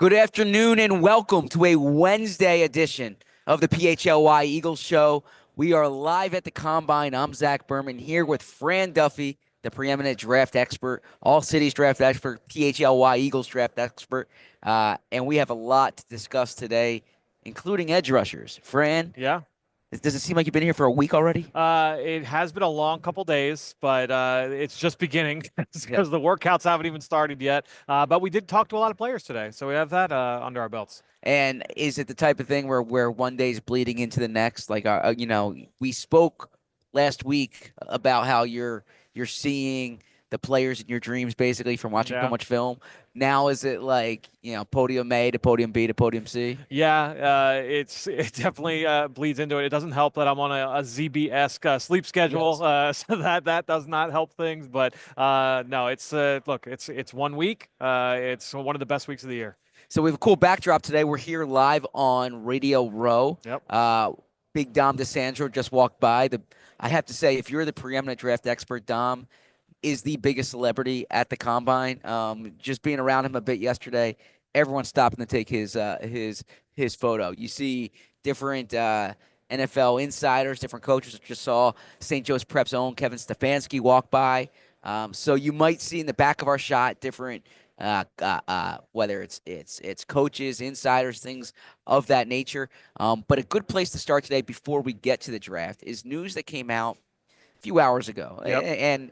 Good afternoon and welcome to a Wednesday edition of the PHLY Eagles Show. We are live at the Combine. I'm Zach Berman here with Fran Duffy, the preeminent draft expert, ALLCITY's draft expert, PHLY Eagles draft expert, and we have a lot to discuss today, including edge rushers. Fran? Yeah. Does it seem like you've been here for a week already? It has been a long couple days, but it's just beginning because Yep. the workouts haven't even started yet. But we did talk to a lot of players today, so we have that under our belts. And is it the type of thing where one day is bleeding into the next? Like, we spoke last week about how you're seeing the players in your dreams basically from watching so much film. Now is it like, podium A to podium B to podium C? Yeah, it definitely bleeds into it. It doesn't help that I'm on a ZB-esque sleep schedule, Yes. so that does not help things. But no, look, it's 1 week. It's one of the best weeks of the year. So we have a cool backdrop today. We're here live on Radio Row. Yep. Big Dom DeSandro just walked by. I have to say, if you're the preeminent draft expert, Dom is the biggest celebrity at the Combine. Just being around him a bit yesterday, everyone's stopping to take his photo. You see different NFL insiders, different coaches. I just saw St. Joe's Prep's own Kevin Stefanski walk by. So you might see in the back of our shot different whether it's coaches, insiders, things of that nature. But a good place to start today before we get to the draft is news that came out few hours ago, Yep.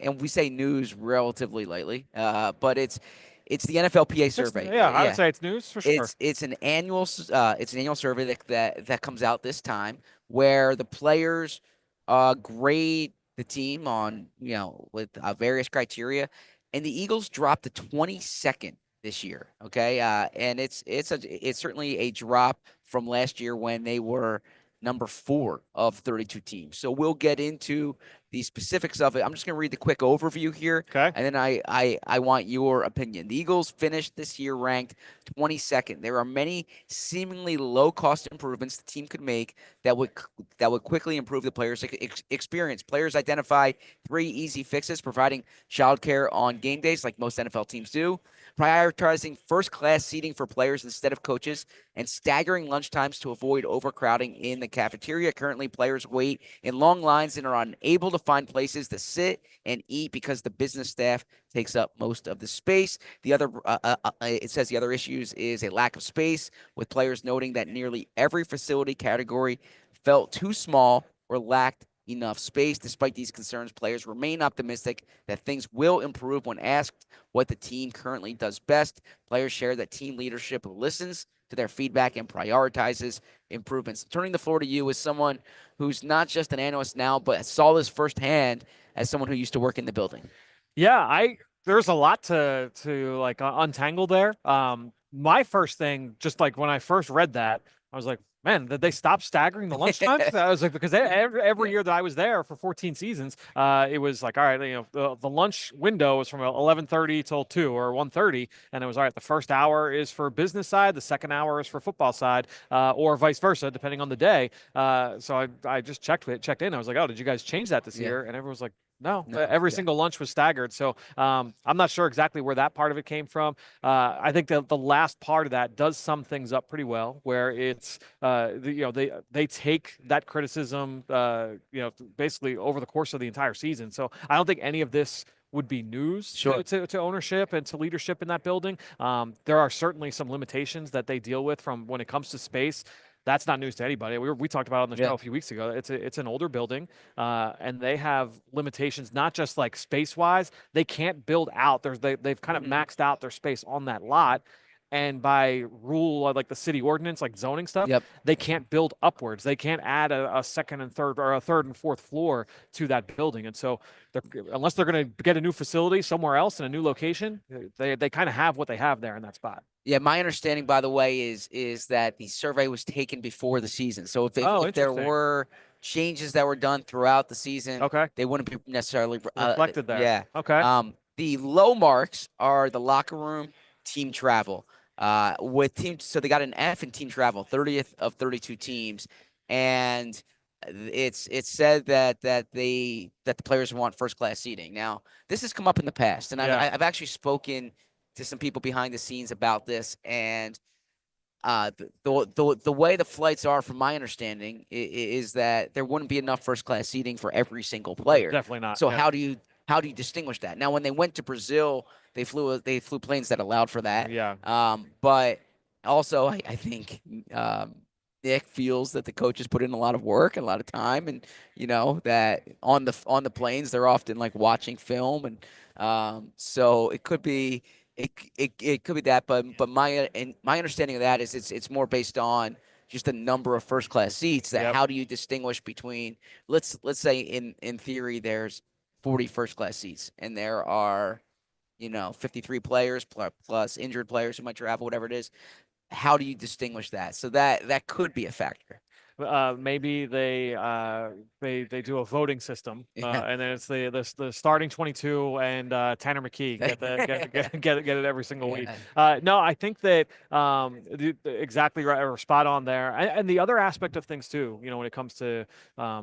and we say news relatively lightly, but it's the NFLPA survey. Yeah, I would say it's news for sure. It's an annual survey that comes out this time where the players grade the team on with various criteria, and the Eagles dropped to 22nd this year. Okay, and it's certainly a drop from last year when they were number 4 of 32 teams. So we'll get into the specifics of it. I'm just going to read the quick overview here. Okay. And then I want your opinion. The Eagles finished this year ranked 22nd. There are many seemingly low-cost improvements the team could make that would quickly improve the players' experience. Players identify 3 easy fixes: providing childcare on game days, like most NFL teams do, prioritizing first-class seating for players instead of coaches, and staggering lunch times to avoid overcrowding in the cafeteria. Currently, players wait in long lines and are unable to find places to sit and eat because the business staff takes up most of the space. The other, it says the other issues is a lack of space, with players noting that nearly every facility category felt too small or lacked enough space. Despite these concerns, players remain optimistic that things will improve. When asked what the team currently does best, players share that team leadership listens to their feedback and prioritizes improvements. Turning the floor to you as someone who's not just an analyst now, but saw this firsthand as someone who used to work in the building. Yeah, there's a lot to like untangle there. My first thing, just like when I first read that, I was like, man, did they stop staggering the lunch times? I was like, because every year that I was there for 14 seasons, it was like, all right, the lunch window was from 11:30 till 2 or 1:30, and it was all right. The first hour is for business side, the second hour is for football side, or vice versa, depending on the day. So I just checked in. I was like, oh, did you guys change that this year? And everyone was like, no, every single lunch was staggered. So I'm not sure exactly where that part of it came from. I think the last part of that does sum things up pretty well, where it's they take that criticism basically over the course of the entire season. So I don't think any of this would be news to ownership and to leadership in that building. There are certainly some limitations that they deal with from when it comes to space. That's not news to anybody. We talked about it on the show a few weeks ago. It's an older building, and they have limitations, not just like space-wise. They can't build out. They've kind of maxed out their space on that lot. and by rule like the city ordinance, like zoning stuff, Yep. they can't build upwards. They can't add a second and third or a third and fourth floor to that building. And so unless they're going to get a new facility somewhere else in a new location, they kind of have what they have there in that spot. Yeah, my understanding, by the way, is that the survey was taken before the season. So Oh, if there interesting. were changes that were done throughout the season, Okay. they wouldn't be necessarily Reflected there. yeah. Okay. The low marks are the locker room, team travel. With team, so they got an F in team travel, 30th of 32 teams, and it's said that the players want first class seating. Now, this has come up in the past, and Yeah. I've actually spoken to some people behind the scenes about this, and the way the flights are, from my understanding, is that there wouldn't be enough first class seating for every single player. Definitely not. So Yeah. how do you distinguish that? Now, when they went to Brazil, they flew planes that allowed for that. Yeah. But also, I think Nick feels that the coaches put in a lot of work and a lot of time, and that on the planes they're often like watching film, and so it could be it could be that, but my understanding of that is it's more based on just the number of first class seats. That Yep. how do you distinguish between, let's say in theory there's 40 first class seats and there are 53 players plus injured players who might travel, whatever it is. How do you distinguish that? So that could be a factor. Maybe they do a voting system, Yeah. and then it's the starting 22 and Tanner McKee get it every single week. Yeah. No, I think that exactly right, or spot on there. And the other aspect of things too, when it comes to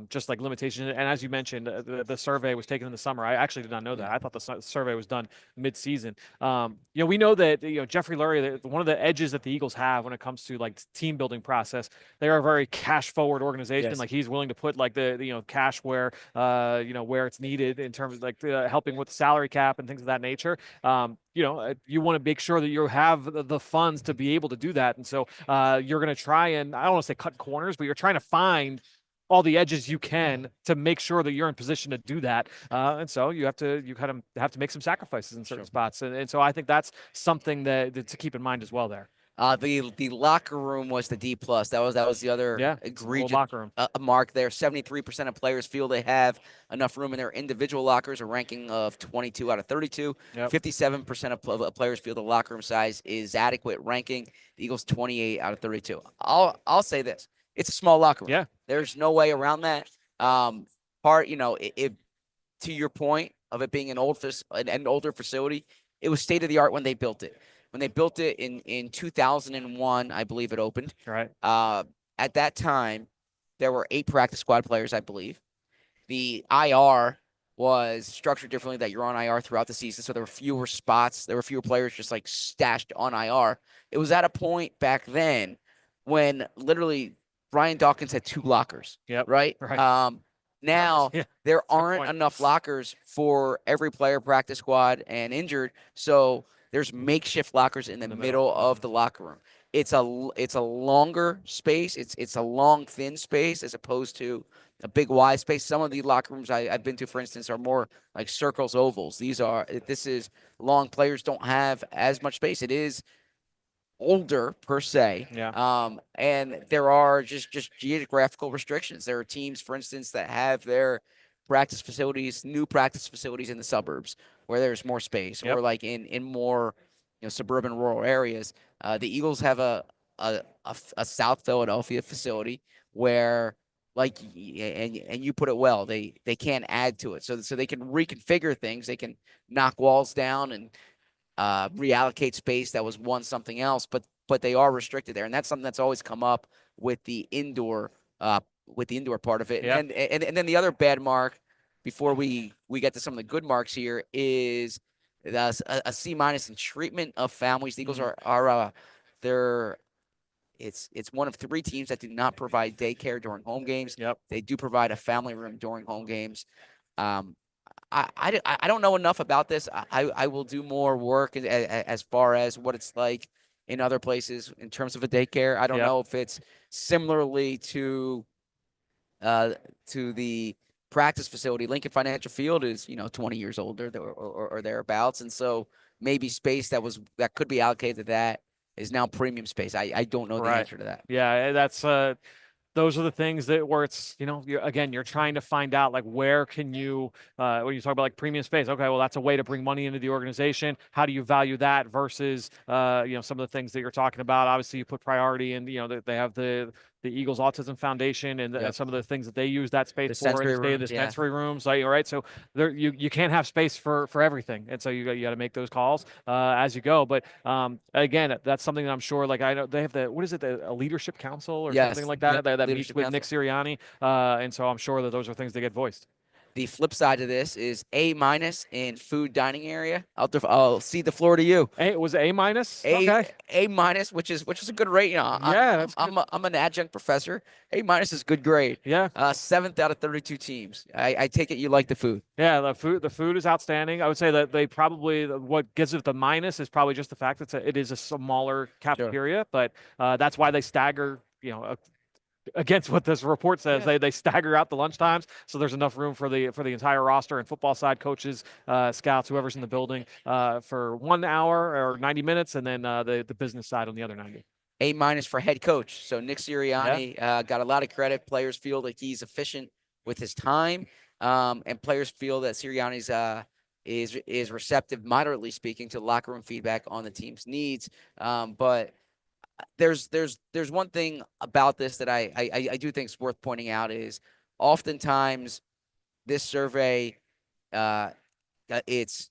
just like limitations, and as you mentioned, the survey was taken in the summer. I actually did not know that. I thought the survey was done mid-season. We know that Jeffrey Lurie, one of the edges that the Eagles have when it comes to like team building process, they are a very cash forward organization. Yes. Like he's willing to put like the cash where where it's needed in terms of like helping with the salary cap and things of that nature. You want to make sure that you have the funds to be able to do that. And so you're going to try, and I don't want to say cut corners, but you're trying to find all the edges you can to make sure that you're in position to do that. And so you kind of have to make some sacrifices in certain spots. And so I think that's something that to keep in mind as well there. The locker room was the D+. That was the other egregious locker room. Mark there. 73% of players feel they have enough room in their individual lockers, a ranking of 22 out of 32. Yep. 57% of players feel the locker room size is adequate, ranking the Eagles 28 out of 32. I'll say this: it's a small locker room. Yeah. There's no way around that. If to your point of it being an older facility, it was state of the art when they built it. When they built it in 2001, I believe it opened. Right. At that time, there were 8 practice squad players, I believe. The IR was structured differently, that you're on IR throughout the season, so there were fewer spots. There were fewer players just like stashed on IR. It was at a point back then when literally Brian Dawkins had 2 lockers. Yep. Right. Now there aren't point. enough lockers for every player, practice squad, and injured. So there's makeshift lockers in the middle of the locker room. It's a longer space. It's a long, thin space as opposed to a big, wide space. Some of the locker rooms I've been to, for instance, are more like circles, ovals. This is long. Players don't have as much space. It is older per se. Yeah. And there are just geographical restrictions. There are teams, for instance, that have their new practice facilities in the suburbs where there's more space, or like in more suburban rural areas. The Eagles have a South Philadelphia facility where, like, and you put it well, they can't add to it, so they can reconfigure things. They can knock walls down and reallocate space that was once something else, but they are restricted there, and that's something that's always come up with the indoor part of it. Yeah. And then the other bad mark, before we get to some of the good marks here, is a C- in treatment of families. The Eagles it's one of 3 teams that do not provide daycare during home games. Yep. They do provide a family room during home games. I don't know enough about this. I will do more work as far as what it's like in other places in terms of a daycare. I don't know if it's similarly to the practice facility. Lincoln Financial Field is 20 years older or thereabouts, and so maybe space that could be allocated to that is now premium space. I don't know the Right. answer to that. Yeah, that's those are the things that where it's you're trying to find out like where can you when you talk about like premium space, okay, well that's a way to bring money into the organization. How do you value that versus some of the things that you're talking about? Obviously you put priority in, they have the Eagles Autism Foundation and Yep. some of the things that they use that space The for in sensory the state of rooms, yeah. dispensary rooms, like, all right, so there you can't have space for everything, and so you got to make those calls as you go. But again, that's something that I'm sure, like, I know they have what is it, a leadership council or something Yes. like that, Yep. that meets Leadership with Nick Council. Sirianni, and so I'm sure that those are things that get voiced. The flip side of this is A minus in food dining area. I'll cede the floor to you. Hey, it was A minus. A Okay. A minus, which is a good rate. Yeah, that's good. I'm an adjunct professor. A minus is good grade. Yeah. Seventh out of 32 teams. I take it you like the food. Yeah, the food is outstanding. I would say that they probably what gives it the minus is probably just the fact that it is a smaller Sure. cafeteria, but that's why they stagger, against what this report says. Yeah. They stagger out the lunch times, so there's enough room for the entire roster and football side coaches, scouts, whoever's in the building, for 1 hour or 90 minutes, and then the business side on the other 90. A minus for head coach. So Nick Yeah. Sirianni got a lot of credit. Players feel that he's efficient with his time, and players feel that Sirianni's is receptive, moderately speaking, to locker room feedback on the team's needs. But there's one thing about this that I do think is worth pointing out is oftentimes this survey uh, it's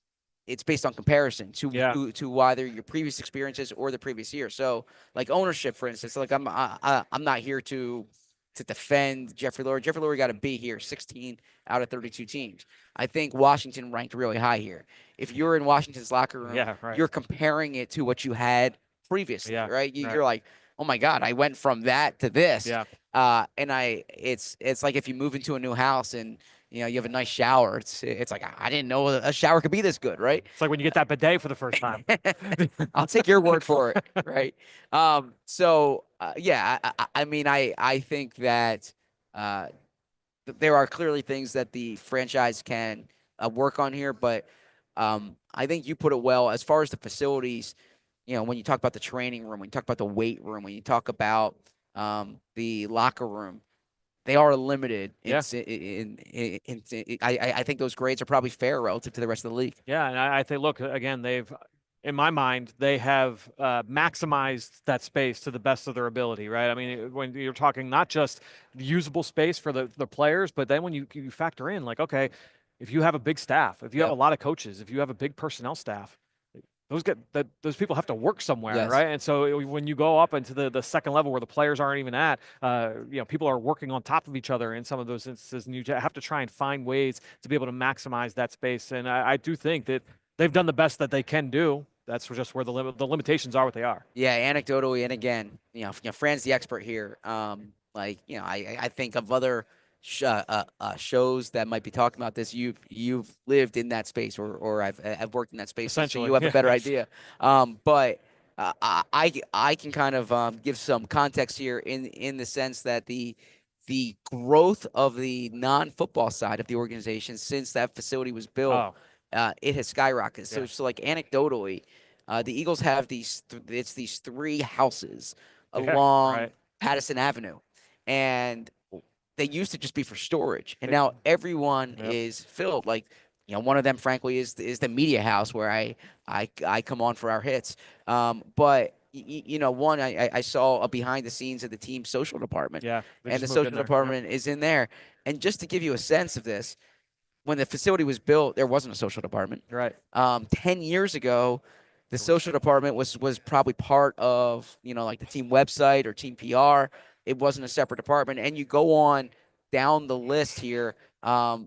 based on comparison Yeah. to either your previous experiences or the previous year. So like ownership, for instance, like I'm not here to defend Jeffrey Lurie. Jeffrey Lurie got a B here, 16 out of 32 teams. I think Washington ranked really high here. If you're in Washington's locker room, Yeah. Right. you're comparing it to what you had previously, Yeah. right? Right. You're like, oh my God, I went from that to this. Yeah. And it's like if you move into a new house and you have a nice shower. It's like I didn't know a shower could be this good, right? It's like when you get that bidet for the first time. I'll take your word for it, right? So yeah, I mean, I think that there are clearly things that the franchise can work on here, but I think you put it well as far as the facilities. When you talk about the training room, when you talk about the weight room, when you talk about the locker room, they are limited. Yeah. I think those grades are probably fair relative to the rest of the league. Yeah, and I think, look, again, in my mind, they have maximized that space to the best of their ability, right? I mean, when you're talking not just usable space for the players, but then when you factor in, like, okay, if you have a big staff, if you have a lot of coaches, if you have a big personnel staff, those people have to work somewhere, Yes. right? And so when you go up into the second level where the players aren't even at, people are working on top of each other in some of those instances, and you have to try and find ways to be able to maximize that space. And I do think that they've done the best that they can do. That's just where the limitations are what they are. Yeah, anecdotally, and again, Fran's the expert here. I think of other shows that might be talking about this. You've lived in that space, or I've worked in that space, so Essentially, you have yeah. a better idea. But I can kind of give some context here in the sense that the growth of the non-football side of the organization since that facility was built, it has skyrocketed. Yeah. So like anecdotally, the Eagles have these three houses along right. Patterson Avenue, and they used to just be for storage, and now everyone Yep. is filled. Like, one of them, frankly, is the media house where I come on for our hits. But one, I saw a behind the scenes of the team's social department, Yeah, and the social department is in there. And just to give you a sense of this, when the facility was built, there wasn't a social department. Right. 10 years ago, the social department was probably part of, like the team website or team PR. It wasn't a separate department. And you go on down the list here.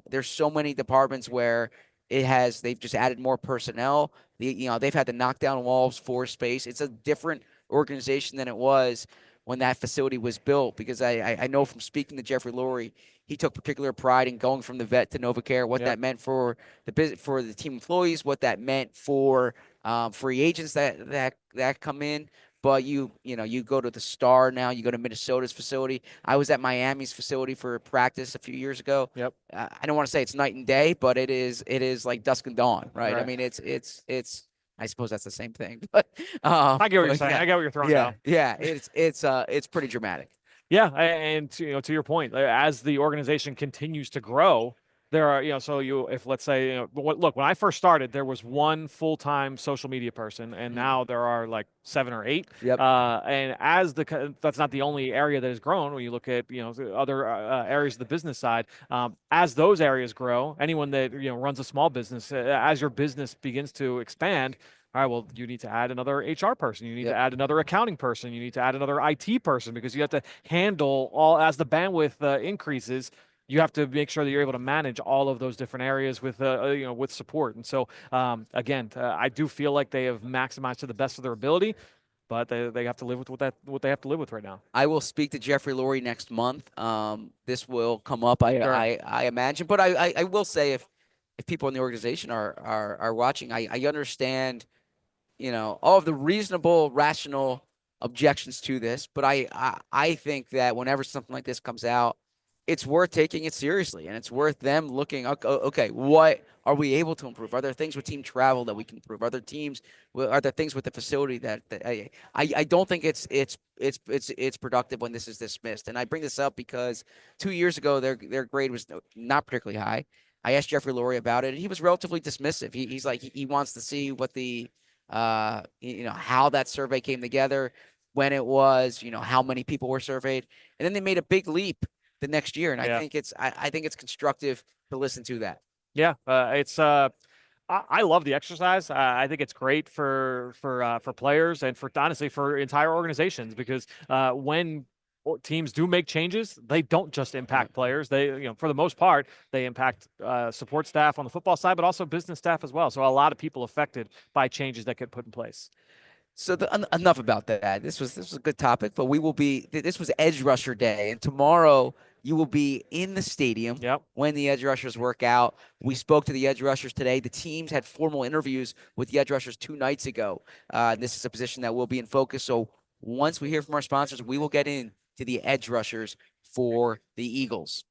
There's so many departments where they've just added more personnel. They've had to knock down walls for space. It's a different organization than it was when that facility was built, because I know from speaking to Jeffrey Lurie, he took particular pride in going from the vet to NovaCare, what that meant for the team employees, what that meant for free agents that come in. But you go to the Star now, you go to Minnesota's facility. I was at Miami's facility for practice a few years ago. Yep. I don't want to say it's night and day, but it is like dusk and dawn, right? I mean, it's I suppose that's the same thing, but I get what you're but saying. yeah, I get what you're throwing down. yeah, it's pretty dramatic. Yeah, and to your point, as the organization continues to grow, there are so if let's say look, when I first started, there was one full-time social media person, and Mhm. now there are like 7 or 8. Yep. And as that's not the only area that has grown. When you look at the other areas of the business side, as those areas grow, anyone that runs a small business, as your business begins to expand. All right, well, you need to add another HR person. You need to Yep. add another accounting person. You need to add another IT person because you have to handle all as the bandwidth increases. You have to make sure that you're able to manage all of those different areas with with support. And so again, I do feel like they have maximized to the best of their ability, but they have to live with what they have to live with right now. I will speak to Jeffrey Lurie next month. This will come up, Sure. I imagine, but I will say if people in the organization are watching, I understand all of the reasonable, rational objections to this. But I think that whenever something like this comes out, it's worth taking it seriously, and it's worth them looking. Okay, what are we able to improve? Are there things with team travel that we can improve? Are there things with the facility that I don't think it's productive when this is dismissed. And I bring this up because 2 years ago their grade was not particularly high. I asked Jeffrey Lurie about it, and he was relatively dismissive. He's like he wants to see what the how that survey came together, when it was, how many people were surveyed, and then they made a big leap the next year. And Yeah. I think it's constructive to listen to that. Yeah. It's I love the exercise. I think it's great for players and for honestly for entire organizations because when teams do make changes, they don't just impact players. They, for the most part, they impact support staff on the football side, but also business staff as well. So a lot of people affected by changes that get put in place. So enough about that. This was a good topic, but we will be. This was Edge Rusher Day, and tomorrow you will be in the stadium Yep. when the Edge Rushers work out. We spoke to the Edge Rushers today. The teams had formal interviews with the Edge Rushers 2 nights ago. This is a position that will be in focus. So once we hear from our sponsors, we will get into the Edge Rushers for the Eagles.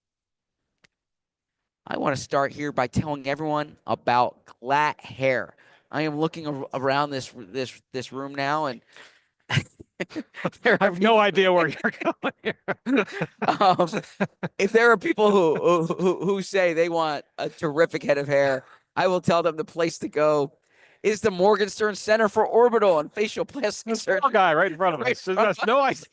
I want to start here by telling everyone about Glatt Hair. I am looking around this room now, and I have no idea where you're going here. If there are people who say they want a terrific head of hair, I will tell them the place to go is the Morgenstern Center for Orbital and Facial Plastic Surgery. Guy right in front of us. That's no idea.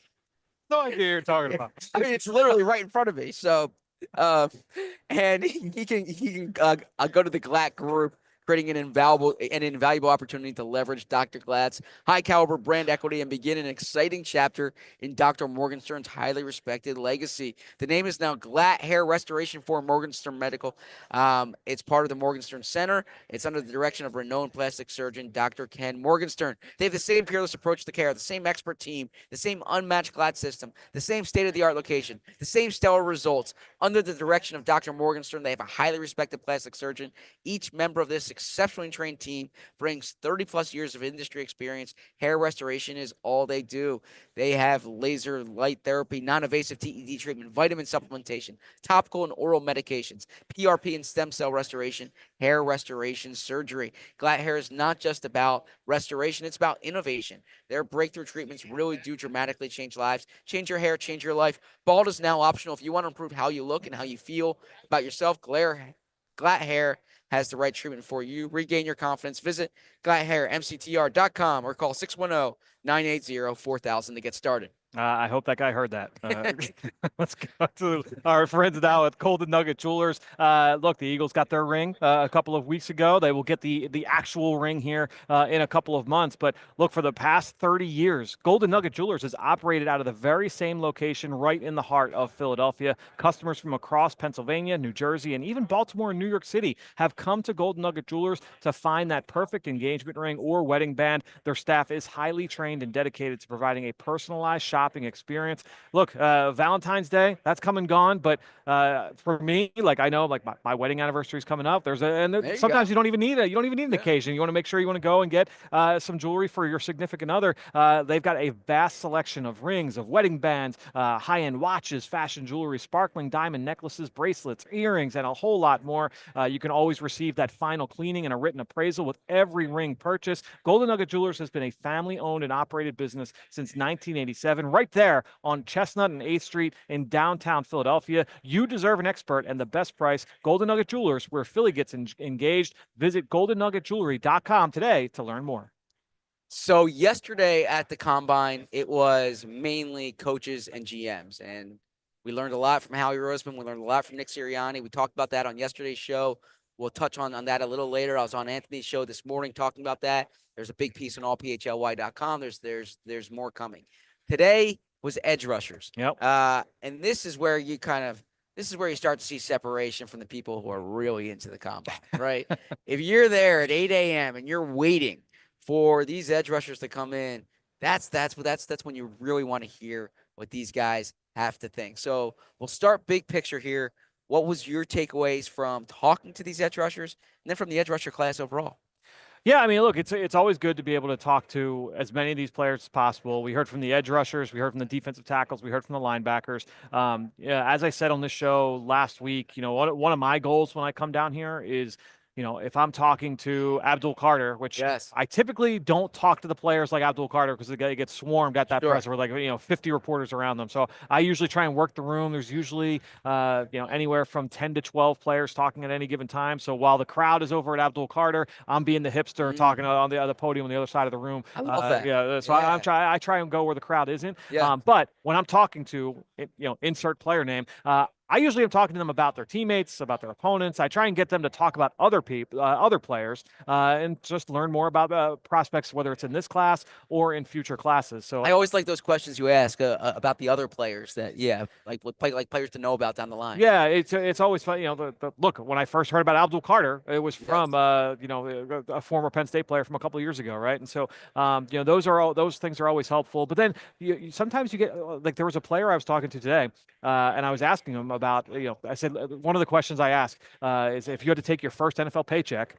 No idea you're talking about. I mean, it's literally right in front of me. So, and he can go to the Glatt Group, creating an invaluable opportunity to leverage Dr. Glatt's high caliber brand equity and begin an exciting chapter in Dr. Morgenstern's highly respected legacy. The name is now Glatt Hair Restoration for Morgenstern Medical. It's part of the Morgenstern Center. It's under the direction of renowned plastic surgeon Dr. Ken Morgenstern. They have the same peerless approach to care, the same expert team, the same unmatched Glatt system, the same state-of-the-art location, the same stellar results. Under the direction of Dr. Morgenstern, they have a highly respected plastic surgeon. Each member of this exceptionally trained team brings 30-plus years of industry experience. Hair restoration is all they do. They have laser light therapy, non-invasive TED treatment, vitamin supplementation, topical and oral medications, PRP and stem cell restoration, hair restoration surgery. Glatt Hair is not just about restoration, it's about innovation. Their breakthrough treatments really do dramatically change lives. Change your hair, change your life. Bald is now optional. If you want to improve how you look and how you feel about yourself, Glatt Hair has the right treatment for you. Regain your confidence. Visit glatthairmctr.com or call 610-980-4000 to get started. I hope that guy heard that. Let's go to our friends now at Golden Nugget Jewelers. Look, the Eagles got their ring a couple of weeks ago. They will get the actual ring here in a couple of months. But look, for the past 30 years, Golden Nugget Jewelers has operated out of the very same location right in the heart of Philadelphia. Customers from across Pennsylvania, New Jersey, and even Baltimore and New York City have come to Golden Nugget Jewelers to find that perfect engagement ring or wedding band. Their staff is highly trained and dedicated to providing a personalized shop shopping experience. Look, Valentine's Day, that's come and gone, but for me, like I know, like my wedding anniversary is coming up. Sometimes you don't even need an occasion. You want to make sure you want to go and get some jewelry for your significant other. They've got a vast selection of rings, of wedding bands, high-end watches, fashion jewelry, sparkling diamond necklaces, bracelets, earrings, and a whole lot more. You can always receive that final cleaning and a written appraisal with every ring purchase. Golden Nugget Jewelers has been a family-owned and operated business since 1987, right there on Chestnut and 8th Street in downtown Philadelphia. You deserve an expert and the best price. Golden Nugget Jewelers, where Philly gets engaged. Visit goldennuggetjewelry.com today to learn more. So yesterday at the Combine, it was mainly coaches and GMs, and we learned a lot from Howie Roseman. We learned a lot from Nick Sirianni. We talked about that on yesterday's show. We'll touch on that a little later. I was on Anthony's show this morning talking about that. There's a big piece on allphly.com. There's more coming. Today was edge rushers. Yep. And this is where you start to see separation from the people who are really into the Combine, right? If you're there at 8 a.m. and you're waiting for these edge rushers to come in, that's when you really want to hear what these guys have to think. So we'll start big picture here. What was your takeaways from talking to these edge rushers and then from the edge rusher class overall? Yeah, I mean, look, it's always good to be able to talk to as many of these players as possible. We heard from the edge rushers, we heard from the defensive tackles, we heard from the linebackers. Yeah, as I said on this show last week, one of my goals when I come down here is, if I'm talking to Abdul Carter, which Yes. I typically don't talk to the players like Abdul Carter because they get swarmed at that Sure. presser with 50 reporters around them. So I usually try and work the room. There's usually anywhere from 10 to 12 players talking at any given time. So while the crowd is over at Abdul Carter, I'm being the hipster talking on the other podium on the other side of the room. I love that. Yeah, so Yeah. I try and go where the crowd isn't. Yeah. But when I'm talking to insert player name, I usually am talking to them about their teammates, about their opponents. I try and get them to talk about other people, other players, and just learn more about prospects, whether it's in this class or in future classes. So I always like those questions you ask about the other players that, like players to know about down the line. Yeah, it's always fun. Look, when I first heard about Abdul Carter, it was from a former Penn State player from a couple of years ago, right? And so those things are always helpful. But then sometimes you get like there was a player I was talking to today, and I was asking him about I said one of the questions I asked is if you had to take your first NFL paycheck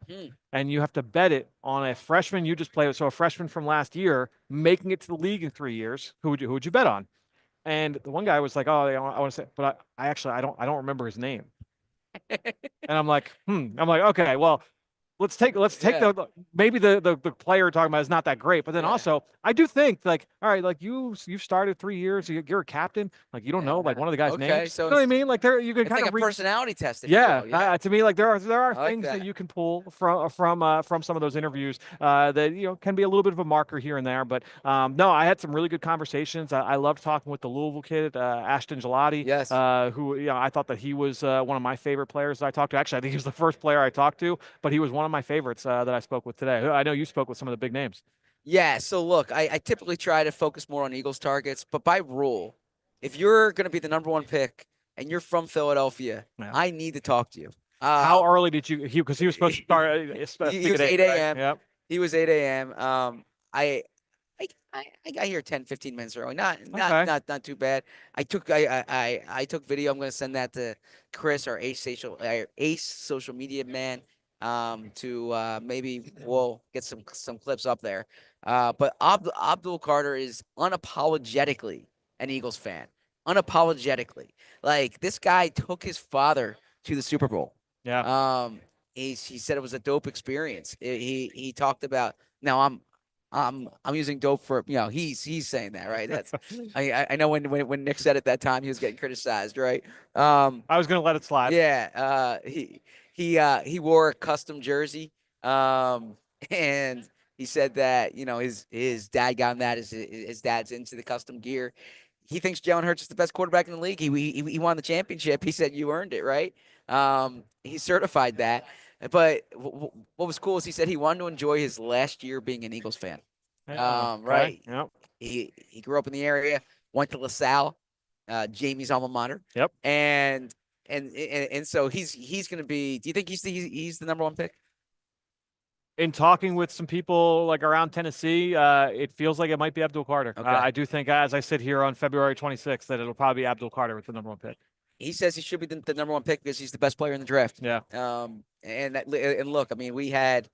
and you have to bet it on a freshman you just played with, so a freshman from last year making it to the league in 3 years, who would you bet on? And the one guy was like, "Oh, I want to say," but I actually I don't remember his name. And I'm like, okay, well, let's take maybe the player talking about is not that great, but then also I do think like, all right, like you've started 3 years, you're a captain, like you don't know like one of the guys' names. So you know what I mean? Like you can it's kind like of a personality test. To me, like there are like things that that. you can pull from some of those interviews that can be a little bit of a marker here and there. But no, I had some really good conversations. I loved talking with the Louisville kid, Ashton Gelati. Yes. Who I thought that he was one of my favorite players that I talked to. Actually, I think he was the first player I talked to, but he was one of my favorites that I spoke with today. I know you spoke with some of the big names. Yeah. So look, I typically try to focus more on Eagles targets, but by rule, if you're going to be the number one pick and you're from Philadelphia, I need to talk to you. How early did you? Because he was supposed to start. He was 8 a.m. Right? Yep. He was 8 a.m. I got here 10, 15 minutes early. Not too bad. I took video. I'm going to send that to Chris, our ace social media man, to maybe we'll get some clips up there. But Abdul Carter is unapologetically an Eagles fan. Unapologetically. Like this guy took his father to the Super Bowl. Yeah. He said it was a dope experience. He talked about now I'm using dope for he's saying that, right? That's I know when Nick said it that time he was getting criticized, right? I was gonna let it slide. Yeah. He wore a custom jersey. And he said that his dad got him that. His dad's into the custom gear. He thinks Jalen Hurts is the best quarterback in the league. He won the championship. He said you earned it, right? He certified that. But what was cool is he said he wanted to enjoy his last year being an Eagles fan. Right? Yep. He grew up in the area, went to LaSalle, Jamie's alma mater. Yep. And so he's going to be. Do you think he's the number one pick? In talking with some people like around Tennessee, it feels like it might be Abdul Carter. Okay. I do think, as I sit here on February 26th, that it'll probably be Abdul Carter with the #1 pick. He says he should be the number one pick because he's the best player in the draft. Yeah. And look, I mean, we had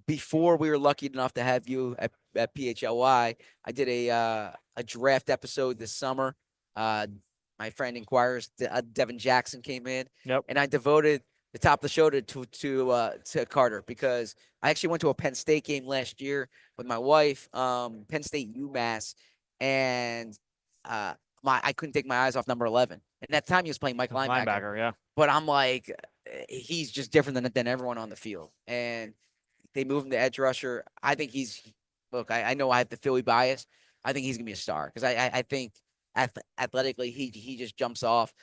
before we were lucky enough to have you at PHLY. I did a draft episode this summer. My friend Inquirers Devin Jackson came in, Yep. and I devoted the top of the show to Carter because I actually went to a Penn State game last year with my wife, Penn State UMass, and I couldn't take my eyes off number 11. And at that time he was playing Mike linebacker. Yeah. But I'm like, he's just different than everyone on the field. And they move him to edge rusher. I think look, I know I have the Philly bias. I think he's gonna be a star because I think athletically he just jumps off.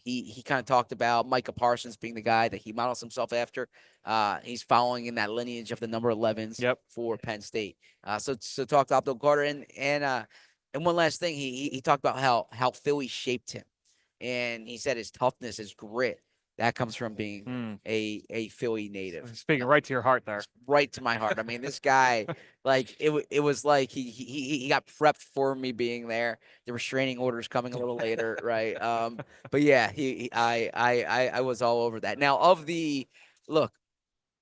He kind of talked about Micah Parsons being the guy that he models himself after. He's following in that lineage of the number 11s for Penn State. So talk to Abdul Carter and one last thing, he talked about how Philly shaped him, and he said his toughness, his grit, that comes from being a Philly native. Speaking right to your heart there. Right to my heart. I mean, this guy, like it was like he got prepped for me being there. The restraining orders coming a little later, right? But yeah, I was all over that. Now look,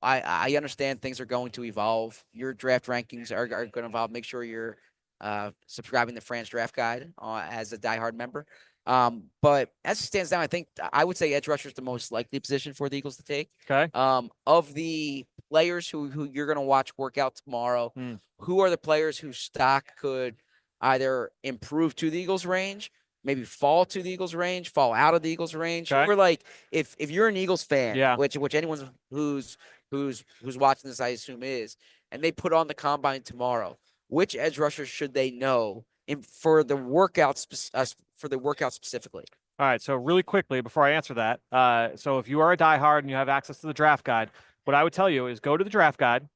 I understand things are going to evolve. Your draft rankings are going to evolve. Make sure you're subscribing to Fran's Draft Guide as a diehard member. But as it stands now, I think I would say edge rusher is the most likely position for the Eagles to take. Okay. Of the players who you're going to watch work out tomorrow, who are the players whose stock could either improve to the Eagles range, maybe fall to the Eagles range, fall out of the Eagles range? Okay. Or like if you're an Eagles fan, which anyone who's watching this, I assume is, and they put on the combine tomorrow, which edge rushers should they know for the workout specifically? All right. So really quickly before I answer that, so if you are a diehard and you have access to the draft guide, what I would tell you is go to the draft guide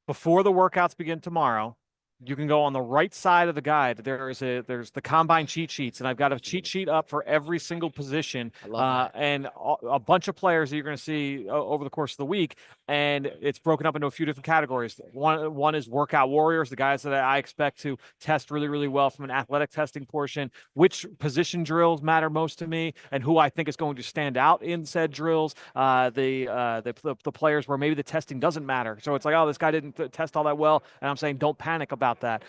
before the workouts begin tomorrow. You can go on the right side of the guide. There's the combine cheat sheets, and I've got a cheat sheet up for every single position. I love that. And a bunch of players that you're going to see over the course of the week, and it's broken up into a few different categories. One is workout warriors, the guys that I expect to test really, really well from an athletic testing portion. Which position drills matter most to me, and who I think is going to stand out in said drills. The players where maybe the testing doesn't matter. So it's like, oh, this guy didn't test all that well, and I'm saying don't panic about that.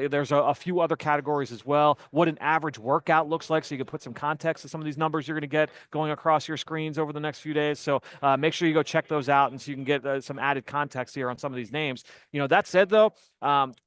There's a few other categories as well. What an average workout looks like, so you can put some context to some of these numbers you're going to get going across your screens over the next few days. So make sure you go check those out, and so you can get some added context here on some of these names. That said, though,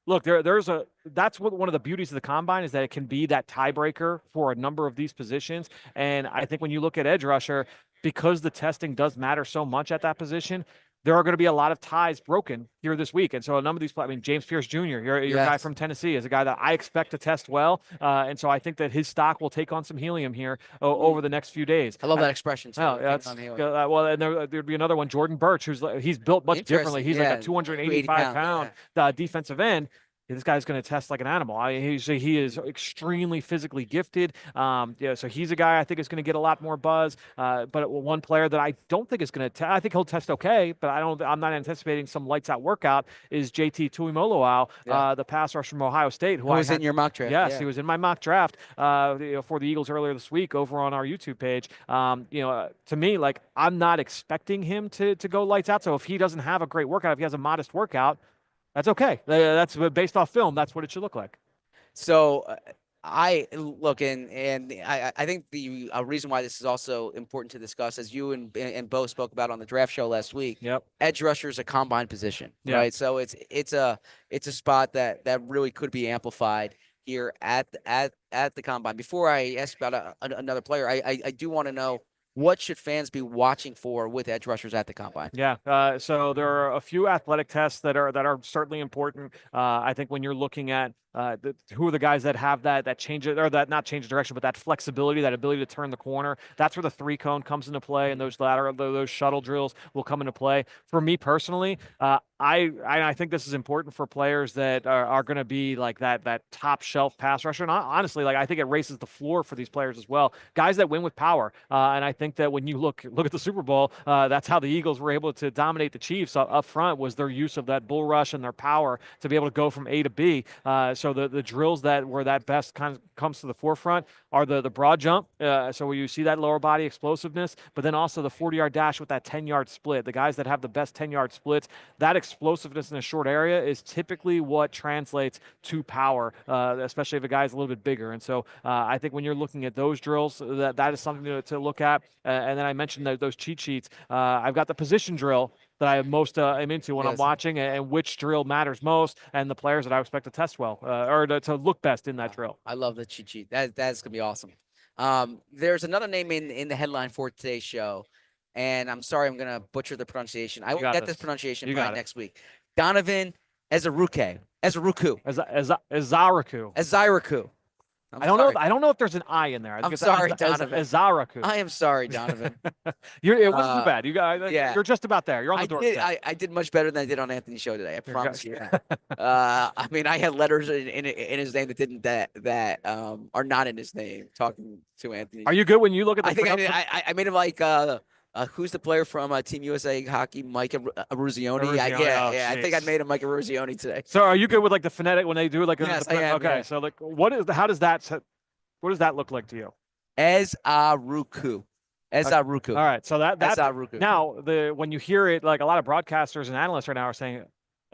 look, that's what one of the beauties of the combine is, that it can be that tiebreaker for a number of these positions. And I think when you look at edge rusher, because the testing does matter so much at that position, there are going to be a lot of ties broken here this week. And so a number of these, I mean, James Pierce Jr., your guy from Tennessee, is a guy that I expect to test well. And so I think that his stock will take on some helium here over the next few days. I love that expression. Too. Well, and there'd be another one, Jordan Birch, he's built much differently. He's like a 285-pound defensive end. This guy's going to test like an animal. He is extremely physically gifted. So he's a guy I think is going to get a lot more buzz. But one player that I don't think is going to I think he'll test okay, but I'm not anticipating some lights out workout, is JT Tuimoloau, the pass rusher from Ohio State, who was in your mock draft. Yes, he was in my mock draft for the Eagles earlier this week over on our YouTube page. To me, like, I'm not expecting him to go lights out. So if he doesn't have a great workout, if he has a modest workout, that's okay. That's based off film. That's what it should look like. So I look, and I think the reason why this is also important to discuss, as you and Bo spoke about on the draft show last week. Yep. Edge rusher is a combine position, right? So it's a spot that really could be amplified here at the combine. Before I ask about another player, I do want to know, what should fans be watching for with edge rushers at the combine? Yeah. So there are a few athletic tests that are certainly important. I think when you're looking at who are the guys that have that change or that not change of direction, but that flexibility, that ability to turn the corner. That's where the 3-cone comes into play, and those shuttle drills will come into play. For me personally, I think this is important for players that are going to be like that top shelf pass rusher. And honestly, like I think it raises the floor for these players as well. Guys that win with power. And I think that when you look at the Super Bowl, that's how the Eagles were able to dominate the Chiefs up front, was their use of that bull rush and their power to be able to go from A to B. So the drills that where that best kind of comes to the forefront are the broad jump. So where you see that lower body explosiveness, but then also the 40-yard dash with that 10-yard split. The guys that have the best 10-yard splits, that explosiveness in a short area is typically what translates to power, especially if a guy's a little bit bigger. And so I think when you're looking at those drills, that is something to look at. And then I mentioned those cheat sheets. I've got the position drill that I most am into when I'm watching, and which drill matters most, and the players that I expect to test well or to look best in that drill. I love the cheat sheet. That's gonna be awesome. There's another name in the headline for today's show, and I'm sorry I'm gonna butcher the pronunciation. I will get this pronunciation by next week. Donovan Ezeiruaku. Ezeiruaku. I don't know if there's an I in there. I'm sorry, Donovan. Ezeiruaku. I am sorry, Donovan. It wasn't too bad. You're just about there. You're on the doorstep. I did much better than I did on Anthony's show today. I promise you. I mean, I had letters in his name that are not in his name. Talking to Anthony. Are you good when you look at? I think I made him like who's the player from Team USA hockey? Mike Ruzioni. I think I made him Mike Ruzioni today. So are you good with like the phonetic when they do like? Yes, I am. Okay, so like, what does that look like to you? Ezeiruaku. All right, so that's Ezeiruaku. Now when you hear it, like a lot of broadcasters and analysts right now are saying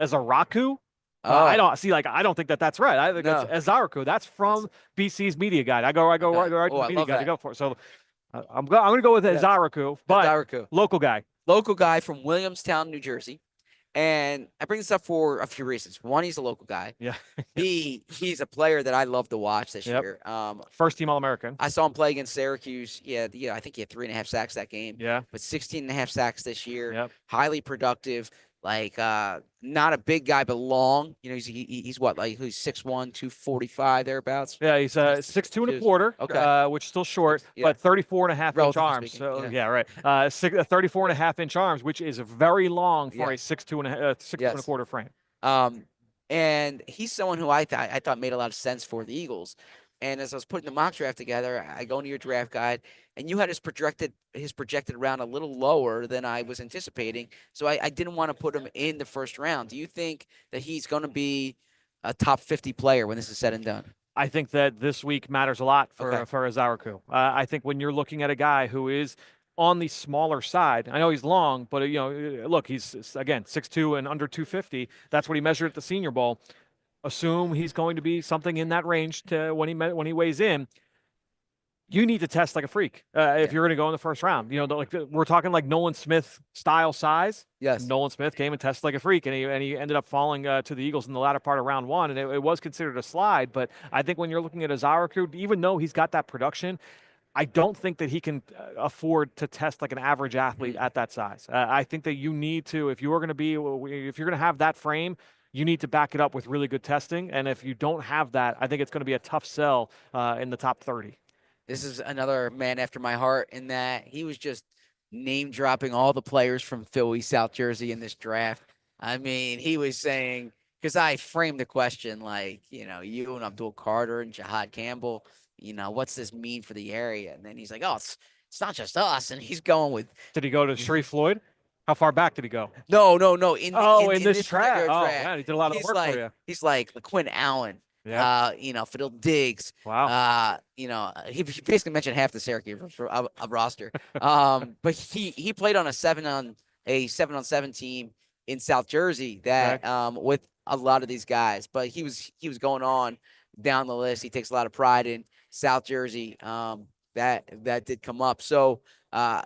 Ezeiruaku. I don't think that's right. I think that's Ezeiruaku. That's from BC's media guide. I go right to the media guide to go for it. So I'm going to go with Ezeiruaku, but local guy from Williamstown, New Jersey. And I bring this up for a few reasons. One, he's a local guy. Yeah. B, he's a player that I love to watch this year. First team All-American. I saw him play against Syracuse. Yeah, I think he had 3.5 sacks that game. Yeah. But 16.5 sacks this year. Yep. Highly productive. Like not a big guy, but long. You know, he's what, like he's 6'1", 245 thereabouts. Yeah, he's 6'2 1/4. Okay, which is still short, but 34.5-inch arms. So right. 34.5-inch arms, which is very long for a 6'2 1/4 frame. And he's someone who I thought made a lot of sense for the Eagles. And as I was putting the mock draft together, I go into your draft guide, and you had his projected round a little lower than I was anticipating. So I didn't want to put him in the first round. Do you think that he's going to be a top 50 player when this is said and done? I think that this week matters a lot for Ezeiruaku. I think when you're looking at a guy who is on the smaller side, I know he's long, but look, he's again 6'2 and under 250. That's what he measured at the Senior Bowl. Assume he's going to be something in that range to when he weighs in. You need to test like a freak if you're going to go in the first round. We're talking like Nolan Smith style size. Yes. Nolan Smith came and tested like a freak, and he ended up falling to the Eagles in the latter part of round one, and it was considered a slide. But I think when you're looking at Ezeiruaku, even though he's got that production, I don't think that he can afford to test like an average athlete at that size. I think that you need to, if you're going to have that frame, you need to back it up with really good testing. And if you don't have that, I think it's going to be a tough sell in the top 30. This is another man after my heart in that he was just name dropping all the players from Philly, South Jersey in this draft. I mean, he was saying, because I framed the question like, you and Abdul Carter and Jihad Campbell, what's this mean for the area? And then he's like, oh, it's not just us. And he's going with. Did he go to Sharif Floyd? How far back did he go? No. In this draft. Oh, man, he did a lot of work for you. He's like Quinn Allen. Yeah. Fidel Diggs. Wow. He basically mentioned half the Syracuse roster. But he played on a 7-on-7 team in South Jersey that with a lot of these guys. But he was going on down the list. He takes a lot of pride in South Jersey. That did come up. So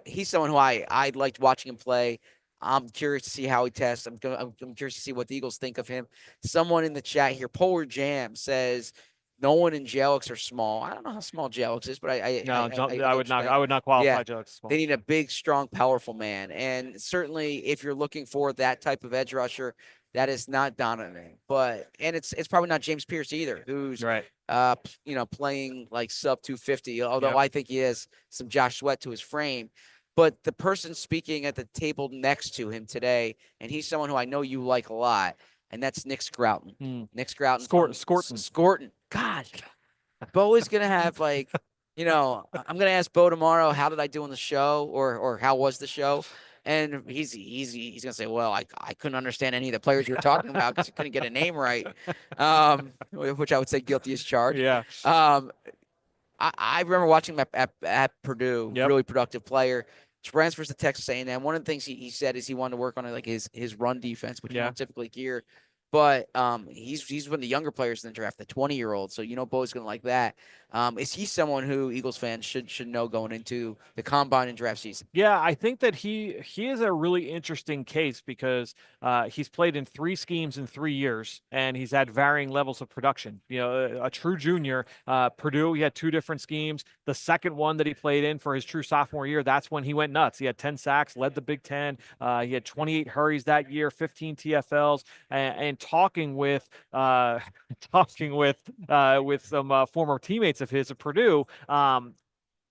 he's someone who I liked watching him play. I'm curious to see how he tests. I'm curious to see what the Eagles think of him. Someone in the chat here, Polar Jam, says Nolan and Jelix are small. I don't know how small Jelix is, but I would not qualify Jelix as small. They need a big, strong, powerful man. And certainly if you're looking for that type of edge rusher, That is not Donovan, and it's probably not James Pierce either, who's Right. playing like sub 250. Although Yep. I think he has some Josh Sweat to his frame, but the person speaking at the table next to him today, and he's someone who I know you like a lot, and that's Nick Scrouton. Nick Scrouton from Scorton. Scorton. God, Bo is gonna have I'm gonna ask Bo tomorrow, how did I do on the show, or how was the show? And he's gonna say, well, I couldn't understand any of the players you were talking about because you couldn't get a name right, which I would say guilty as charged. Yeah. I remember watching him at Purdue, Yep. really productive player. Transfers to Texas A&M. One of the things he said is he wanted to work on like his run defense, which you Yeah. don't typically hear. But he's one of the younger players in the draft, the 20-year-old. So Bo's gonna like that. Is he someone who Eagles fans should know going into the combine and draft season? Yeah, I think that he is a really interesting case because he's played in 3 schemes in 3 years, and he's had varying levels of production. A true junior. Purdue, he had 2 different schemes. The second one that he played in for his true sophomore year, that's when he went nuts. He had 10 sacks, led the Big Ten. He had 28 hurries that year, 15 TFLs, and talking with with some former teammates of his at Purdue.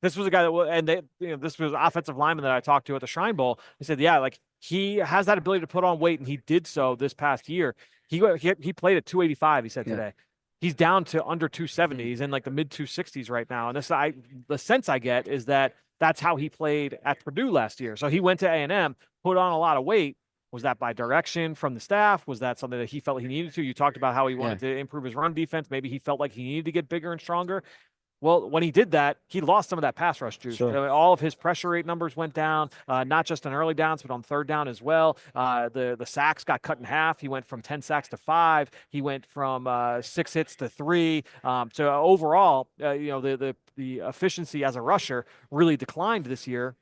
This was a guy that, and this was offensive lineman that I talked to at the Shrine Bowl. He said, yeah, like he has that ability to put on weight, and he did so this past year. He played at 285. He said today. He's down to under 270. He's in like the mid 260s right now. And the sense I get is that that's how he played at Purdue last year. So he went to A&M, put on a lot of weight. Was that by direction from the staff? Was that something that he felt he needed to? You talked about how he wanted to improve his run defense. Maybe he felt like he needed to get bigger and stronger. Well, when he did that, he lost some of that pass rush juice. Sure. All of his pressure rate numbers went down, not just on early downs, but on third down as well. The sacks got cut in half. He went from 10 sacks to 5. He went from 6 hits to 3. So overall, the efficiency as a rusher really declined this year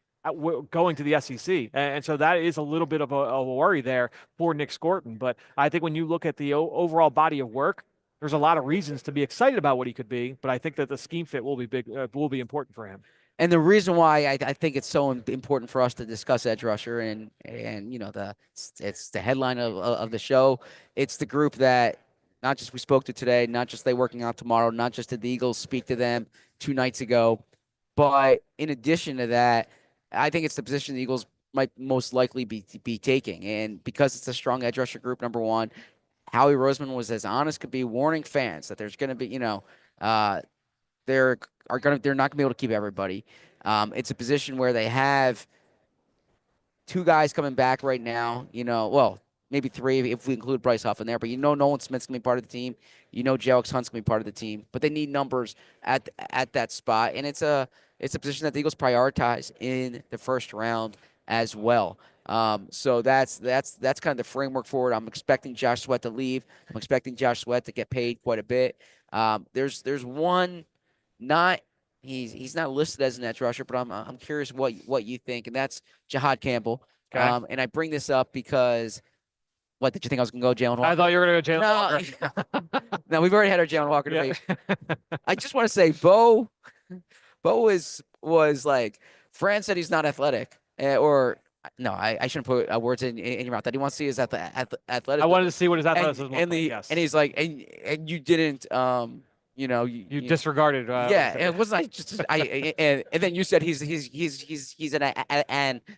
going to the SEC. And so that is a little bit of a worry there for Nick Scorton. But I think when you look at the overall body of work, there's a lot of reasons to be excited about what he could be, but I think that the scheme fit will be will be important for him. And the reason why I think it's so important for us to discuss edge rusher and it's the headline of the show. It's the group that not just we spoke to today, not just they working out tomorrow, not just did the Eagles speak to them 2 nights ago, but in addition to that, I think it's the position the Eagles might most likely be taking. And because it's a strong edge rusher group, number one, Howie Roseman was as honest could be, warning fans that there's going to be, they're not going to be able to keep everybody. It's a position where they have 2 guys coming back right now. Well, maybe 3 if we include Bryce Huff in there. But Nolan Smith's going to be part of the team. Jarek Hunt's going to be part of the team. But they need numbers at that spot, and it's a position that the Eagles prioritize in the first round as well. So that's kind of the framework for it. I'm expecting Josh Sweat to leave. I'm expecting Josh Sweat to get paid quite a bit. There's one he's not listed as an edge rusher, but I'm curious what you think, and that's Jahad Campbell. Okay. And I bring this up because what did you think I was gonna go Jalen Walker? I thought you were gonna go Jalen Walker. No, we've already had our Jalen Walker debate. I just want to say Bo was like Fran said he's not athletic, or no, I shouldn't put words in your mouth. That he wants to see his athletic. I wanted to see what his athleticism was. Yes. And he's like, and you didn't, you disregarded. Yeah, and wasn't I just and then you said he's an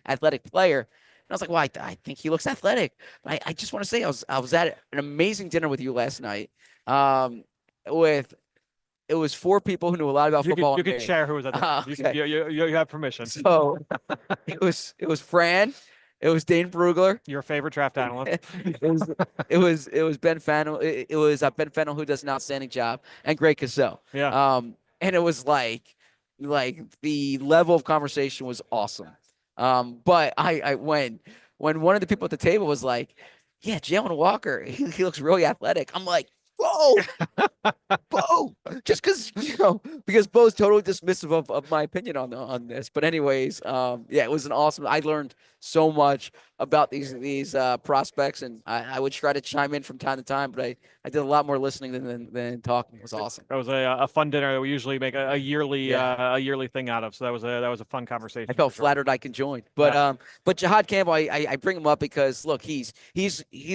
athletic player. And I was like, well, I think he looks athletic. But I just want to say I was at an amazing dinner with you last night. It was 4 people who knew a lot about football. You could share who was at the okay. You have permission. So it was Fran. It was Dane Brugler, your favorite draft analyst. it was Ben Fennell. It was Ben Fennell, who does an outstanding job, and Greg Cassell. Yeah. And it was like the level of conversation was awesome. But I when one of the people at the table was like, yeah, Jalen Walker, he looks really athletic. I'm like, Bo, Bo, just because because Bo's totally dismissive of my opinion on this. But anyways, yeah, it was an awesome. I learned so much about these prospects, and I would try to chime in from time to time, but I did a lot more listening than talking. It was awesome. That was a fun dinner that we usually make Yeah. a yearly thing out of. So that was a fun I conversation for felt sure. flattered I can join. Yeah. But Jihad Campbell, I bring him up because look, he's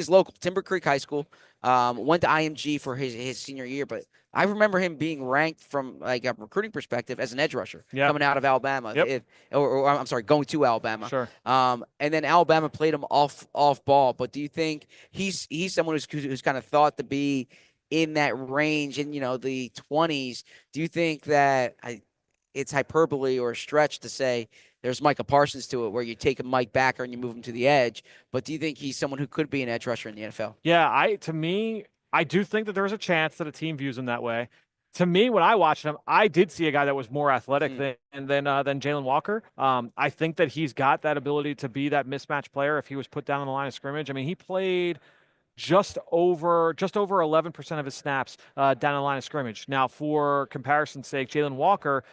local, Timber Creek High School. Went to IMG for his senior year, but I remember him being ranked from like a recruiting perspective as an edge rusher Yeah. coming out of Alabama. Yep. Or I'm sorry, going to Alabama. Sure. And then Alabama played him off ball. But do you think he's someone who's kind of thought to be in that range in the 20s? Do you think that it's hyperbole or a stretch to say there's Micah Parsons to it, where you take a Mike Backer and you move him to the edge? But do you think he's someone who could be an edge rusher in the NFL? Yeah, to me, I do think that there's a chance that a team views him that way. To me, when I watched him, I did see a guy that was more athletic than Jalen Walker. I think that he's got that ability to be that mismatch player if he was put down on the line of scrimmage. I mean, he played just over 11% of his snaps down the line of scrimmage. Now, for comparison's sake, Jalen Walker,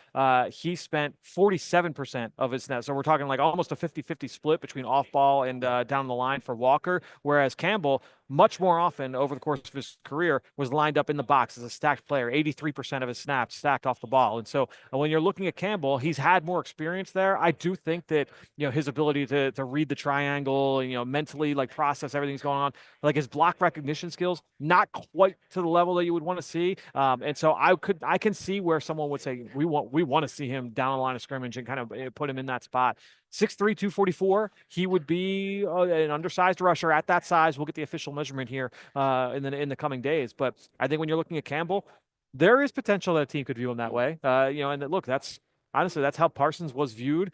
he spent 47% of his snaps. So we're talking like almost a 50-50 split between off ball and down the line for Walker, whereas Campbell, much more often over the course of his career, was lined up in the box as a stacked player, 83% of his snaps stacked off the ball. And so when you're looking at Campbell, he's had more experience there. I do think that, his ability to read the triangle, mentally like process everything's going on, like his block recognition skills, not quite to the level that you would want to see. And so I can see where someone would say, we want to see him down the line of scrimmage and kind of put him in that spot. 6'3", 244. He would be an undersized rusher at that size. We'll get the official measurement here in the coming days. But I think when you're looking at Campbell, there is potential that a team could view him that way. And look, that's how Parsons was viewed.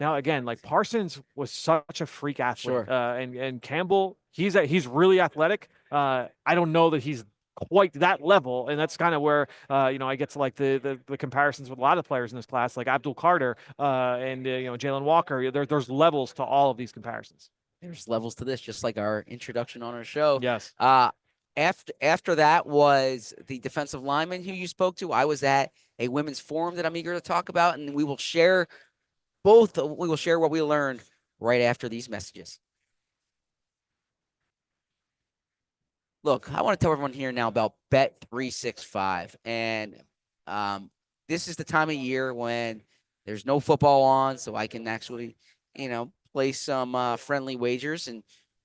Now, again, like Parsons was such a freak athlete, Sure. and Campbell, he's really athletic. I don't know that he's quite that level, and that's kind of where I get to like the comparisons with a lot of players in this class, like Abdul Carter and Jalen Walker. There's levels to all of these comparisons. There's levels to this, just like our introduction on our show. Yes. After that was the defensive lineman who you spoke to. I was at a women's forum that I'm eager to talk about, and we will share what we learned right after these messages. Look, I want to tell everyone here now about Bet365. And this is the time of year when there's no football on, so I can actually, play some friendly wagers.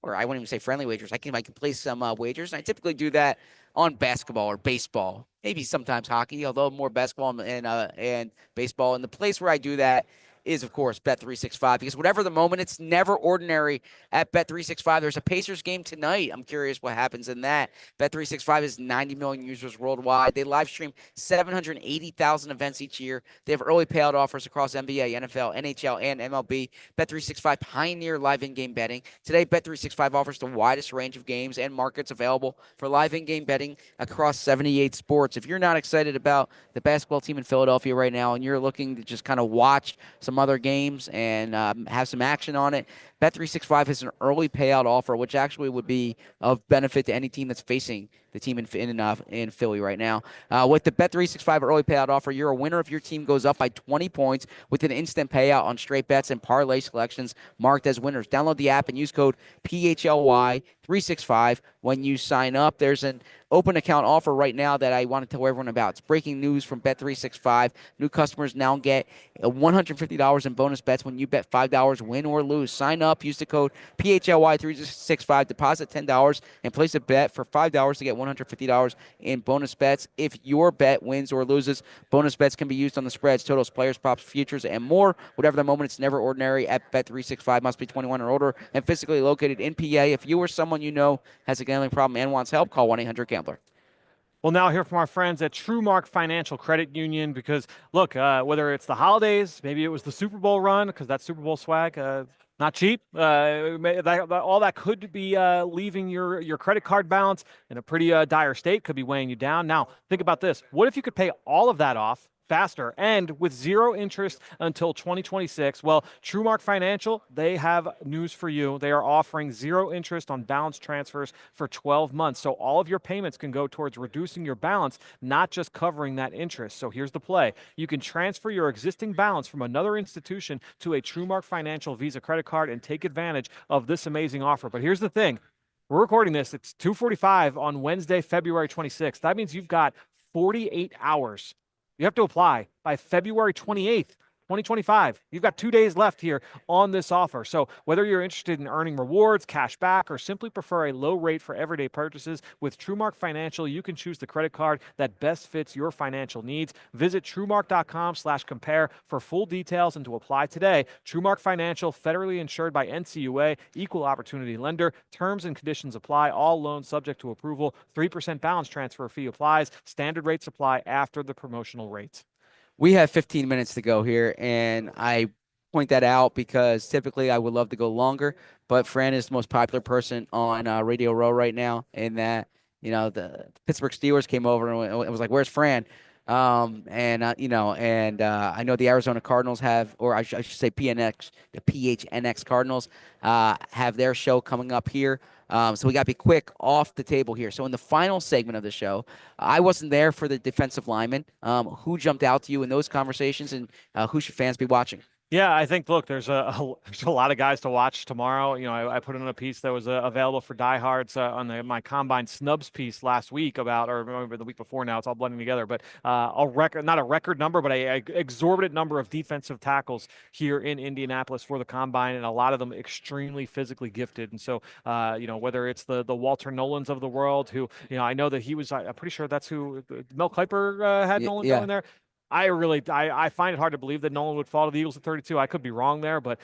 Or I wouldn't even say friendly wagers. I can play some wagers. And I typically do that on basketball or baseball, maybe sometimes hockey, although more basketball and baseball. And the place where I do that is, of course, Bet365, because whatever the moment, it's never ordinary at Bet365. There's a Pacers game tonight. I'm curious what happens in that. Bet365 has 90 million users worldwide. They live stream 780,000 events each year. They have early payout offers across NBA, NFL, NHL, and MLB. Bet365 pioneer live in-game betting. Today, Bet365 offers the widest range of games and markets available for live in-game betting across 78 sports. If you're not excited about the basketball team in Philadelphia right now and you're looking to just kind of watch some other games and have some action on it, Bet365 has an early payout offer, which actually would be of benefit to any team that's facing the team in Philly right now. With the Bet365 early payout offer, you're a winner if your team goes up by 20 points with an instant payout on straight bets and parlay selections marked as winners. Download the app and use code PHLY365 when you sign up. There's an open account offer right now that I want to tell everyone about. It's breaking news from Bet365. New customers now get $150 in bonus bets when you bet $5 win or lose. Sign up, use the code PHLY365, deposit $10 and place a bet for $5 to get $150 in bonus bets. If your bet wins or loses, bonus bets can be used on the spreads, totals, players, props, futures, and more. Whatever the moment, it's never ordinary at Bet365. Must be 21 or older and physically located in PA. If you or someone you know has a gambling problem and wants help, call 1-800-GAMBLER. We'll now hear from our friends at TrueMark Financial Credit Union, because, look, whether it's the holidays, maybe it was the Super Bowl run, because that Super Bowl swag, not cheap. All that could be leaving your credit card balance in a pretty dire state, could be weighing you down. Now, think about this. What if you could pay all of that off faster and with zero interest until 2026. Well, TrueMark Financial, they have news for you. They are offering zero interest on balance transfers for 12 months. So all of your payments can go towards reducing your balance, not just covering that interest. So here's the play. You can transfer your existing balance from another institution to a TrueMark Financial Visa credit card and take advantage of this amazing offer. But here's the thing. We're recording this. It's 2:45 on Wednesday, February 26th. That means you've got 48 hours. You have to apply by February 28th. 2025. You've got 2 days left here on this offer. So whether you're interested in earning rewards, cash back, or simply prefer a low rate for everyday purchases, with TrueMark Financial, you can choose the credit card that best fits your financial needs. Visit TrueMark.com/compare for full details and to apply today. TrueMark Financial, federally insured by NCUA, equal opportunity lender. Terms and conditions apply. All loans subject to approval. 3% balance transfer fee applies. Standard rates apply after the promotional rates. We have 15 minutes to go here, and I point that out because typically I would love to go longer, but Fran is the most popular person on Radio Row right now. In that, the Pittsburgh Steelers came over and it was like, "Where's Fran?" I know the Arizona Cardinals have, or I should say PNX, the PHNX Cardinals have their show coming up here. So we got to be quick off the table here. So in the final segment of the show, I wasn't there for the defensive lineman. Who jumped out to you in those conversations, and who should fans be watching? Yeah, I think, look, there's there's a lot of guys to watch tomorrow. I put in a piece that was available for diehards on my combine snubs piece last week or maybe the week before now. It's all blending together. But not a record number, but a exorbitant number of defensive tackles here in Indianapolis for the combine, and a lot of them extremely physically gifted. And so, whether it's the Walter Nolans of the world, who, I know that he was, I'm pretty sure that's who Mel Kiper had Nolan Yeah. going there. I find it hard to believe that Nolan would fall to the Eagles at 32. I could be wrong there, but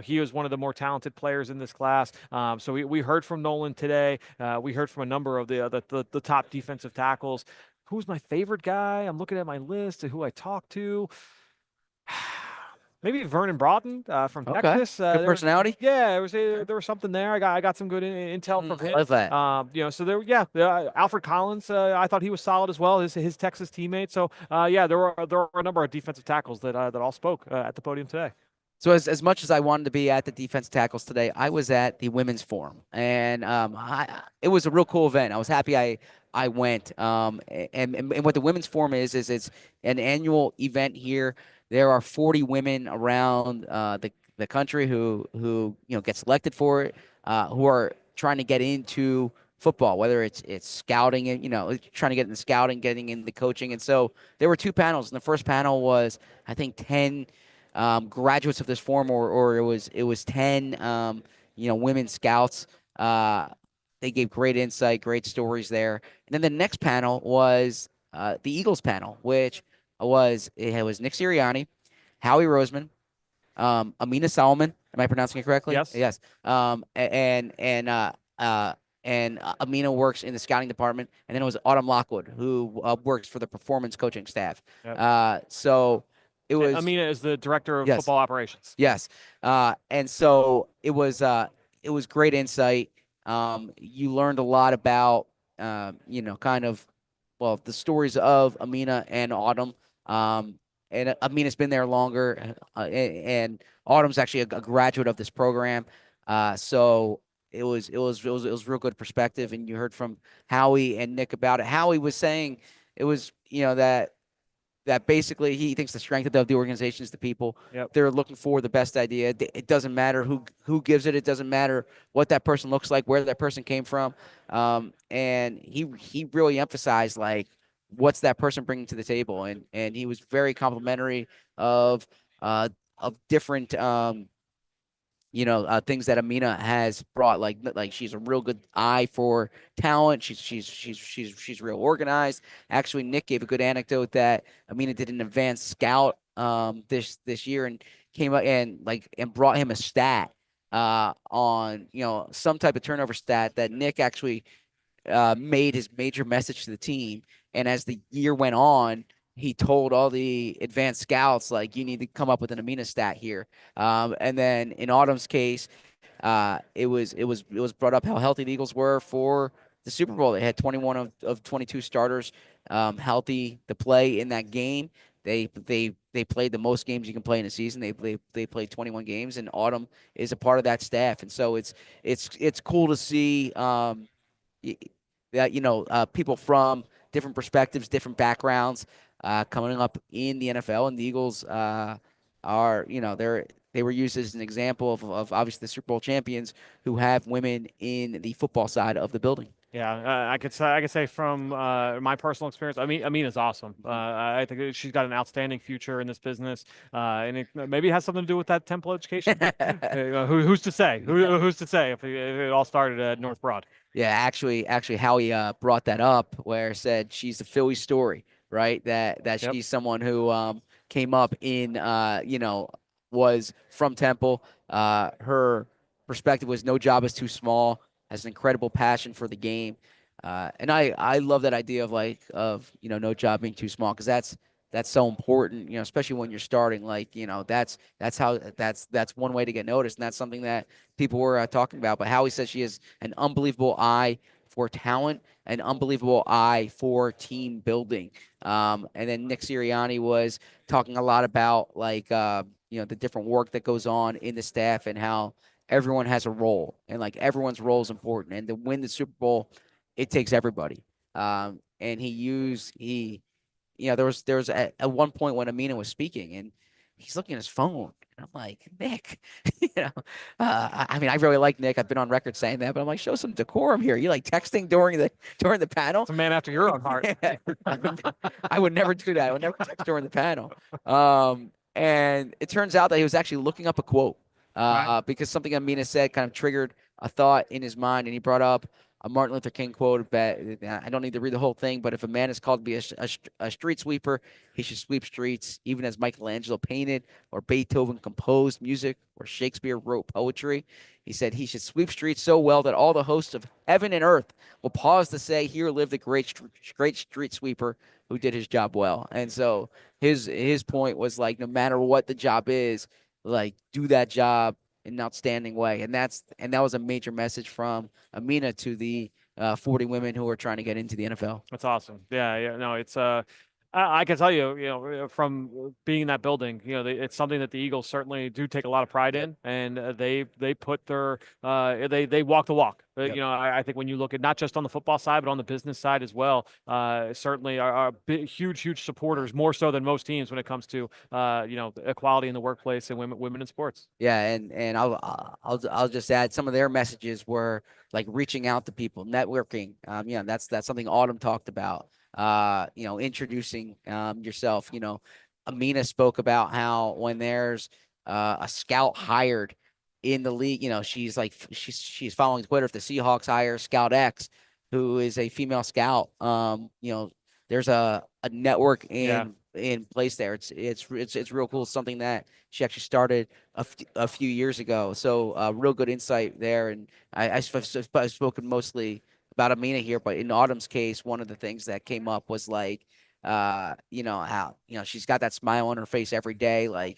he was one of the more talented players in this class. So we heard from Nolan today. We heard from a number of the top defensive tackles. Who's my favorite guy? I'm looking at my list of who I talked to. Maybe Vernon Broughton from Okay. Texas. Good personality. There was something there. I got some good intel from him. I love that. So Alfred Collins. I thought he was solid as well. His Texas teammate. So there were a number of defensive tackles that all spoke at the podium today. So as much as I wanted to be at the defense tackles today, I was at the women's forum, and it was a real cool event. I was happy I went. And what the women's forum is it's an annual event here. There are 40 women around the country who get selected for it, who are trying to get into football, whether it's scouting and trying to get into scouting, getting into coaching. And so there were two panels, and the first panel was, I think, 10 graduates of this forum, or it was 10 women scouts. They gave great insight, great stories there. And then the next panel was the Eagles panel, which was Nick Sirianni, Howie Roseman, Amina Salman. Am I pronouncing it correctly? Yes. Yes. And Amina works in the scouting department, and then it was Autumn Lockwood, who works for the performance coaching staff. Yep. So it was Amina is the director of Yes. football operations. Yes. And so it was great insight. You learned a lot about the stories of Amina and Autumn. And Amina's been there longer, and Autumn's actually a graduate of this program. So it was real good perspective, and you heard from Howie and Nick about it. Howie was saying it was that basically he thinks the strength of the organization is the people. Yep. They're looking for the best idea. It doesn't matter who gives it. It doesn't matter what that person looks like, where that person came from. And he really emphasized, like, what's that person bringing to the table, and he was very complimentary of different things that Amina has brought, like she's a real good eye for talent. She's real organized. Actually, Nick gave a good anecdote that Amina did an advanced scout this year and came up and brought him a stat on some type of turnover stat that Nick actually made his major message to the team. And as the year went on, he told all the advanced scouts, like, you need to come up with an Amina stat here. And then in Autumn's case, it was brought up how healthy the Eagles were for the Super Bowl. They had 21 of 22 starters healthy to play in that game. They played the most games you can play in a season. They played 21 games, and Autumn is a part of that staff. And so it's cool to see that people from different perspectives, different backgrounds, coming up in the NFL. And the Eagles are they were used as an example of obviously the Super Bowl champions who have women in the football side of the building. Yeah, I could say from my personal experience, Amina's awesome. I think she's got an outstanding future in this business, and it maybe has something to do with that Temple education. Who's to say? Who's to say if it all started at North Broad? Yeah, actually, Howie brought that up where said she's the Philly story, right? That Yep. she's someone who came up in was from Temple. Her perspective was no job is too small. Has an incredible passion for the game, and I love that idea of no job being too small because that's so important, especially when you're starting. That's one way to get noticed, and that's something that people were talking about. But Howie says she has an unbelievable eye for talent, an unbelievable eye for team building. And then Nick Sirianni was talking a lot about the different work that goes on in the staff and how everyone has a role and everyone's role is important. And to win the Super Bowl, it takes everybody. And there was at one point when Amina was speaking and he's looking at his phone. And I'm like, Nick, I mean, I really like Nick. I've been on record saying that, but I'm like, show some decorum here. You like texting during the panel? It's a man after your own heart. I would never do that. I would never text during the panel. And it turns out that he was actually looking up a quote Right. because something Amina said kind of triggered a thought in his mind, and he brought up a Martin Luther King quote. I don't need to read the whole thing, but if a man is called to be a street sweeper, he should sweep streets, even as Michelangelo painted, or Beethoven composed music, or Shakespeare wrote poetry. He said he should sweep streets so well that all the hosts of heaven and earth will pause to say, "Here lived the great street sweeper who did his job well." And so his point was like, no matter what the job is, do that job in an outstanding way. And that was a major message from Amina to the 40 women who are trying to get into the NFL. That's awesome. Yeah, yeah. No, it's I can tell you, from being in that building, it's something that the Eagles certainly do take a lot of pride in, and they put their they walk the walk. Yep. I think when you look at not just on the football side, but on the business side as well, certainly are huge supporters, more so than most teams when it comes to equality in the workplace and women in sports. Yeah, and I'll just add some of their messages were like reaching out to people, networking. That's something Autumn talked about. Introducing yourself. Amina spoke about how when there's a scout hired in the league, she's following Twitter. If the Seahawks hire Scout X, who is a female scout, there's a network in place there. It's real cool. Something that she actually started a few years ago. So real good insight there. And I've spoken mostly about Amina here, but in Autumn's case, one of the things that came up was how she's got that smile on her face every day.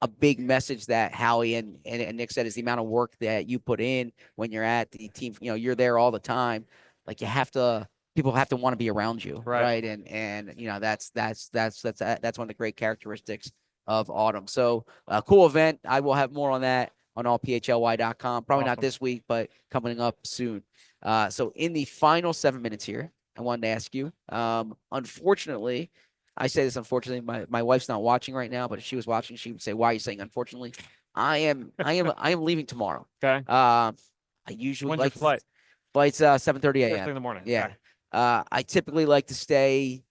A big message that Howie and Nick said is the amount of work that you put in when you're at the team. You're there all the time. You have to. People have to want to be around you, right? And that's one of the great characteristics of Autumn. So cool event. I will have more on that on allphly.com. Probably not Awesome. this week, but coming up soon. So in the final 7 minutes here, I wanted to ask you. Unfortunately, I say this unfortunately. My wife's not watching right now, but if she was watching, she would say, "Why are you saying unfortunately?" I am leaving tomorrow. Okay. I usually When's your like flight? flight's 7:30 First a.m. thing in the morning. Yeah. Okay. I typically like to stay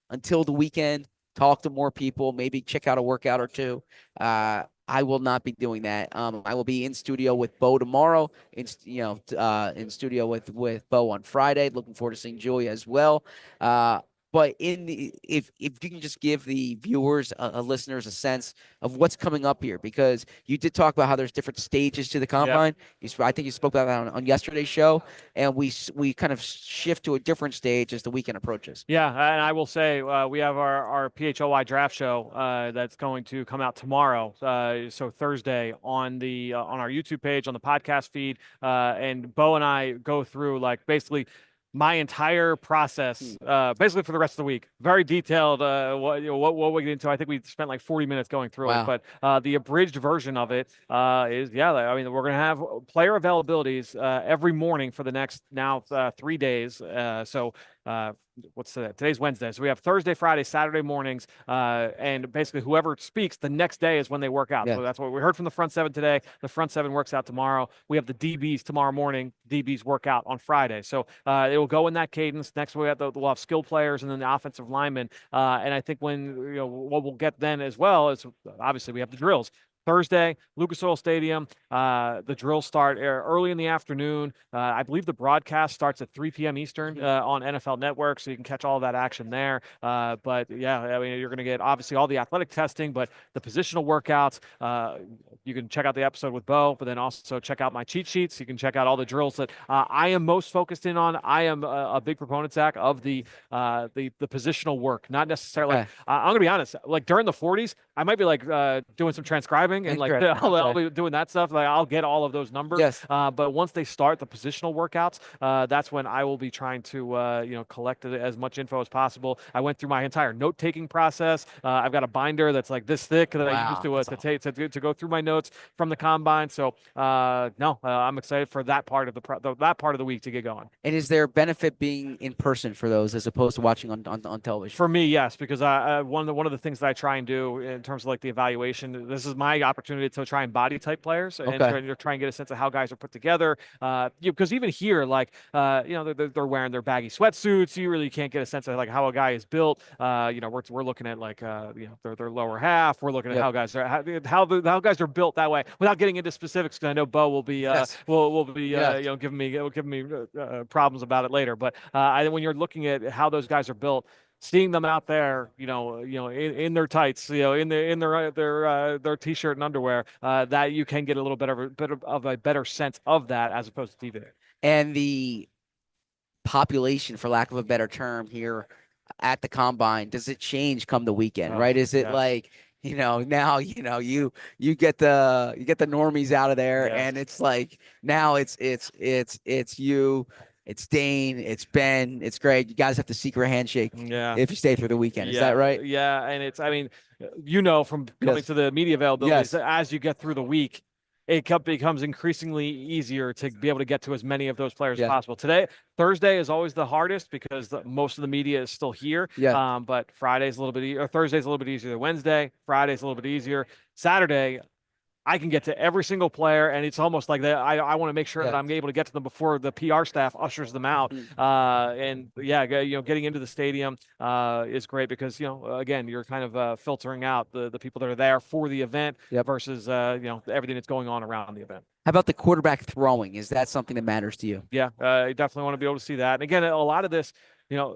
until the weekend, talk to more people, maybe check out a workout or two. I will not be doing that. I will be in studio with Bo tomorrow. In studio with Bo on Friday. Looking forward to seeing Julia as well. But if you can just give the viewers, listeners, a sense of what's coming up here, because you did talk about how there's different stages to the combine. I think you spoke about that on yesterday's show, and we kind of shift to a different stage as the weekend approaches. Yeah, and I will say we have our PHLY draft show that's going to come out tomorrow, so Thursday on our YouTube page, on the podcast feed, and Bo and I go through basically my entire process, basically for the rest of the week. Very detailed. What we get into. I think we spent like 40 minutes going through it, Wow. but the abridged version of it is, yeah. I mean, we're gonna have player availabilities every morning for the next now 3 days. So. What's today's Wednesday, so we have Thursday, Friday, Saturday mornings, and basically whoever speaks the next day is when they work out. Yeah. So that's what we heard from the front seven today. The front seven works out tomorrow. We have the DBs tomorrow morning. DBs work out on Friday. So it will go in that cadence. Next we'll have skill players and then the offensive linemen. And I think what we'll get then as well is obviously we have the drills. Thursday, Lucas Oil Stadium. The drills start early in the afternoon. I believe the broadcast starts at 3 p.m. Eastern on NFL Network, so you can catch all of that action there. But yeah, I mean, you're going to get obviously all the athletic testing, but the positional workouts. You can check out the episode with Bo, but then also check out my cheat sheets. You can check out all the drills that I am most focused in on. I am a big proponent, Zach, of the positional work, not necessarily. Okay. I'm going to be honest. Like during the 40s, I might be like doing some transcribing and like I'll be doing that stuff. Like I'll get all of those numbers. Yes. But once they start the positional workouts, that's when I will be trying to collect as much info as possible. I went through my entire note taking process. I've got a binder that's like this thick that I use to go through my notes from the combine. So I'm excited for that part of that part of the week to get going. And is there benefit being in person for those as opposed to watching on television? For me, yes, because one of the things that I try and do in terms of like the evaluation, this is my opportunity to try and body type players and try and get a sense of how guys are put together. Because even here, like they're wearing their baggy sweatsuits, you really can't get a sense of like how a guy is built. We're looking at like their lower half. We're looking at how guys are how guys are built that way without getting into specifics. Because I know Bo will be will be giving me problems about it later. But when you're looking at how those guys are built, seeing them out there, in their tights, in their t-shirt and underwear, that you can get a little bit of a better sense of that as opposed to TV. And the population, for lack of a better term, here at the combine, does it change come the weekend? Right? Is it like now you get the normies out of there, and it's like now it's you. It's Dane, it's Ben, it's Greg. You guys have to secret handshake if you stay through the weekend. Is that right? Yeah, and from coming to the media availability, as you get through the week, it becomes increasingly easier to be able to get to as many of those players as possible. Thursday is always the hardest because most of the media is still here. But Friday's a little bit or Thursday's a little bit easier than Wednesday. Friday's a little bit easier. Saturday, I can get to every single player, and it's almost like that. I want to make sure that I'm able to get to them before the PR staff ushers them out. Getting into the stadium is great because again, you're kind of filtering out the people that are there for the event versus everything that's going on around the event. How about the quarterback throwing? Is that something that matters to you? Yeah, you definitely want to be able to see that. And again, a lot of this,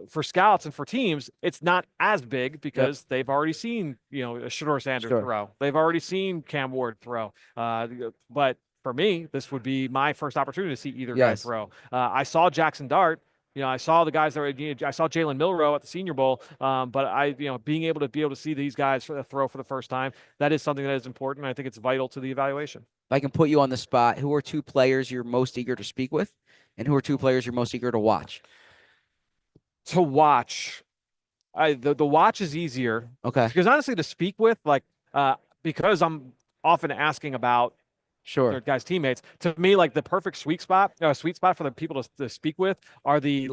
for scouts and for teams, it's not as big because they've already seen, Shedeur Sanders throw. They've already seen Cam Ward throw. But for me, this would be my first opportunity to see either guy throw. I saw Jackson Dart. I saw the guys I saw Jalen Milroe at the Senior Bowl. But being able to see these guys throw for the first time, that is something that is important. I think it's vital to the evaluation. If I can put you on the spot, who are two players you're most eager to speak with, and who are two players you're most eager to watch? To watch, the watch is easier. Okay. Because honestly, to speak with, because I'm often asking about their guys' teammates. To me, like the perfect sweet spot for the people to speak with are the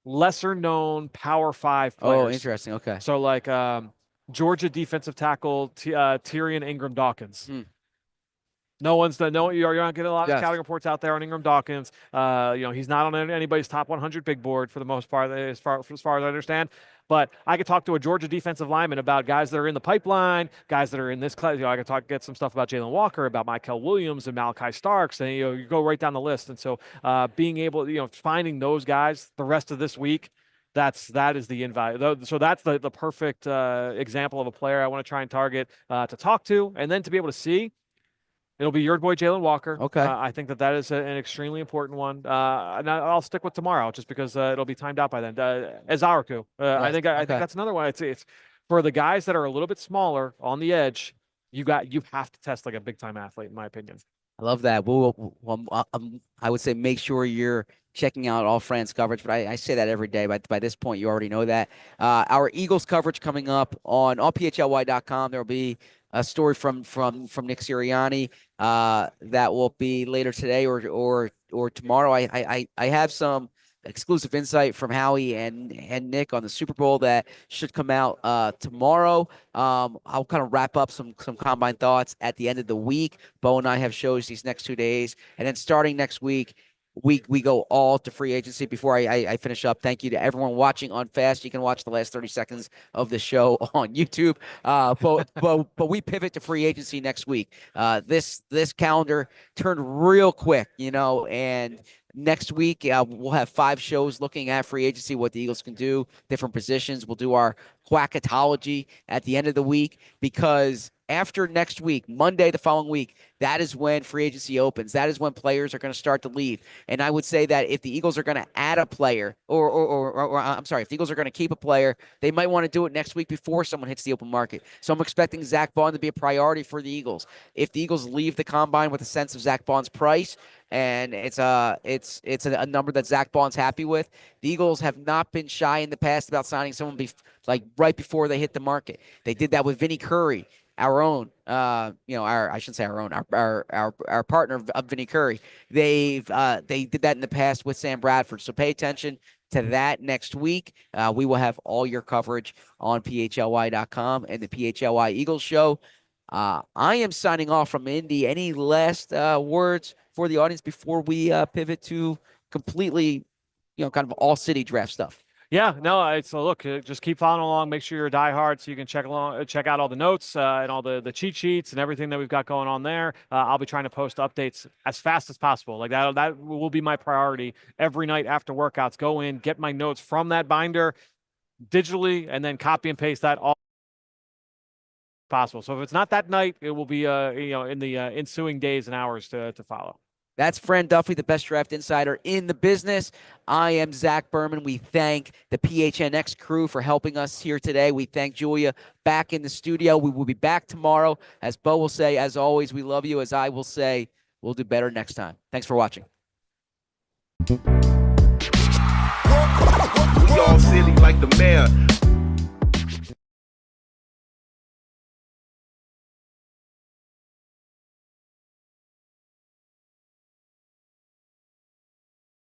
lesser known Power 5 players. Oh, interesting. Okay. So Georgia defensive tackle Tyrion Ingram Dawkins. You're not getting a lot of scouting reports out there on Ingram Dawkins. He's not on anybody's top 100 big board for the most part, as far as I understand. But I could talk to a Georgia defensive lineman about guys that are in the pipeline, guys that are in this class. I could get some stuff about Jalen Walker, about Michael Williams and Malachi Starks, and you go right down the list. And so being able, finding those guys the rest of this week, that is the invite. So that's the perfect example of a player I want to try and target to talk to, and then to be able to see. It'll be your boy Jalen Walker. Okay. I think that is an extremely important one. And I'll stick with tomorrow just because it'll be timed out by then. Ezeiruaku. I think that's another one. It's for the guys that are a little bit smaller on the edge. You have to test like a big time athlete, in my opinion. I love that. I would say make sure you're checking out all Fran's coverage, but I say that every day. But by this point, you already know that. Our Eagles coverage coming up on allphly.com. There will be a story from Nick Sirianni that will be later today or tomorrow. I have some exclusive insight from Howie and Nick on the Super Bowl that should come out tomorrow. I'll kind of wrap up some combine thoughts at the end of the week. Bo and I have shows these next 2 days, and then starting next week, we go all to free agency. Before I finish up, thank you to everyone watching on Fast. You can watch the last 30 seconds of the show on YouTube. But we pivot to free agency next week. This calendar turned real quick, and next week, we'll have 5 shows looking at free agency, what the Eagles can do, different positions. We'll do our quackatology at the end of the week, because after next week, Monday the following week, that is when free agency opens. That is when players are going to start to leave. And I would say that if the Eagles are going to add a player, or I'm sorry, if the Eagles are going to keep a player, they might want to do it next week before someone hits the open market. So I'm expecting Zach Bond to be a priority for the Eagles. If the Eagles leave the combine with a sense of Zach Bond's price, and it's a number that Zach Bond's happy with, the Eagles have not been shy in the past about signing someone like right before they hit the market. They did that with Vinny Curry, our own, I shouldn't say our own, our partner of Vinny Curry. They did that in the past with Sam Bradford. So pay attention to that next week. We will have all your coverage on PHLY.com and the PHLY Eagles Show. I am signing off from Indy. Any last words for the audience before we pivot to completely, kind of all city draft stuff? Yeah, no, so look, just keep following along. Make sure you're a diehard so you can check out all the notes and all the cheat sheets and everything that we've got going on there. I'll be trying to post updates as fast as possible. Like that will be my priority every night after workouts. Go in, get my notes from that binder digitally, and then copy and paste that all possible. So if it's not that night, it will be in the ensuing days and hours to follow. That's Fran Duffy, the best draft insider in the business. I am Zach Berman. We thank the PHNX crew for helping us here today. We thank Julia back in the studio. We will be back tomorrow. As Bo will say, as always, we love you. As I will say, we'll do better next time. Thanks for watching. We all silly like the mayor.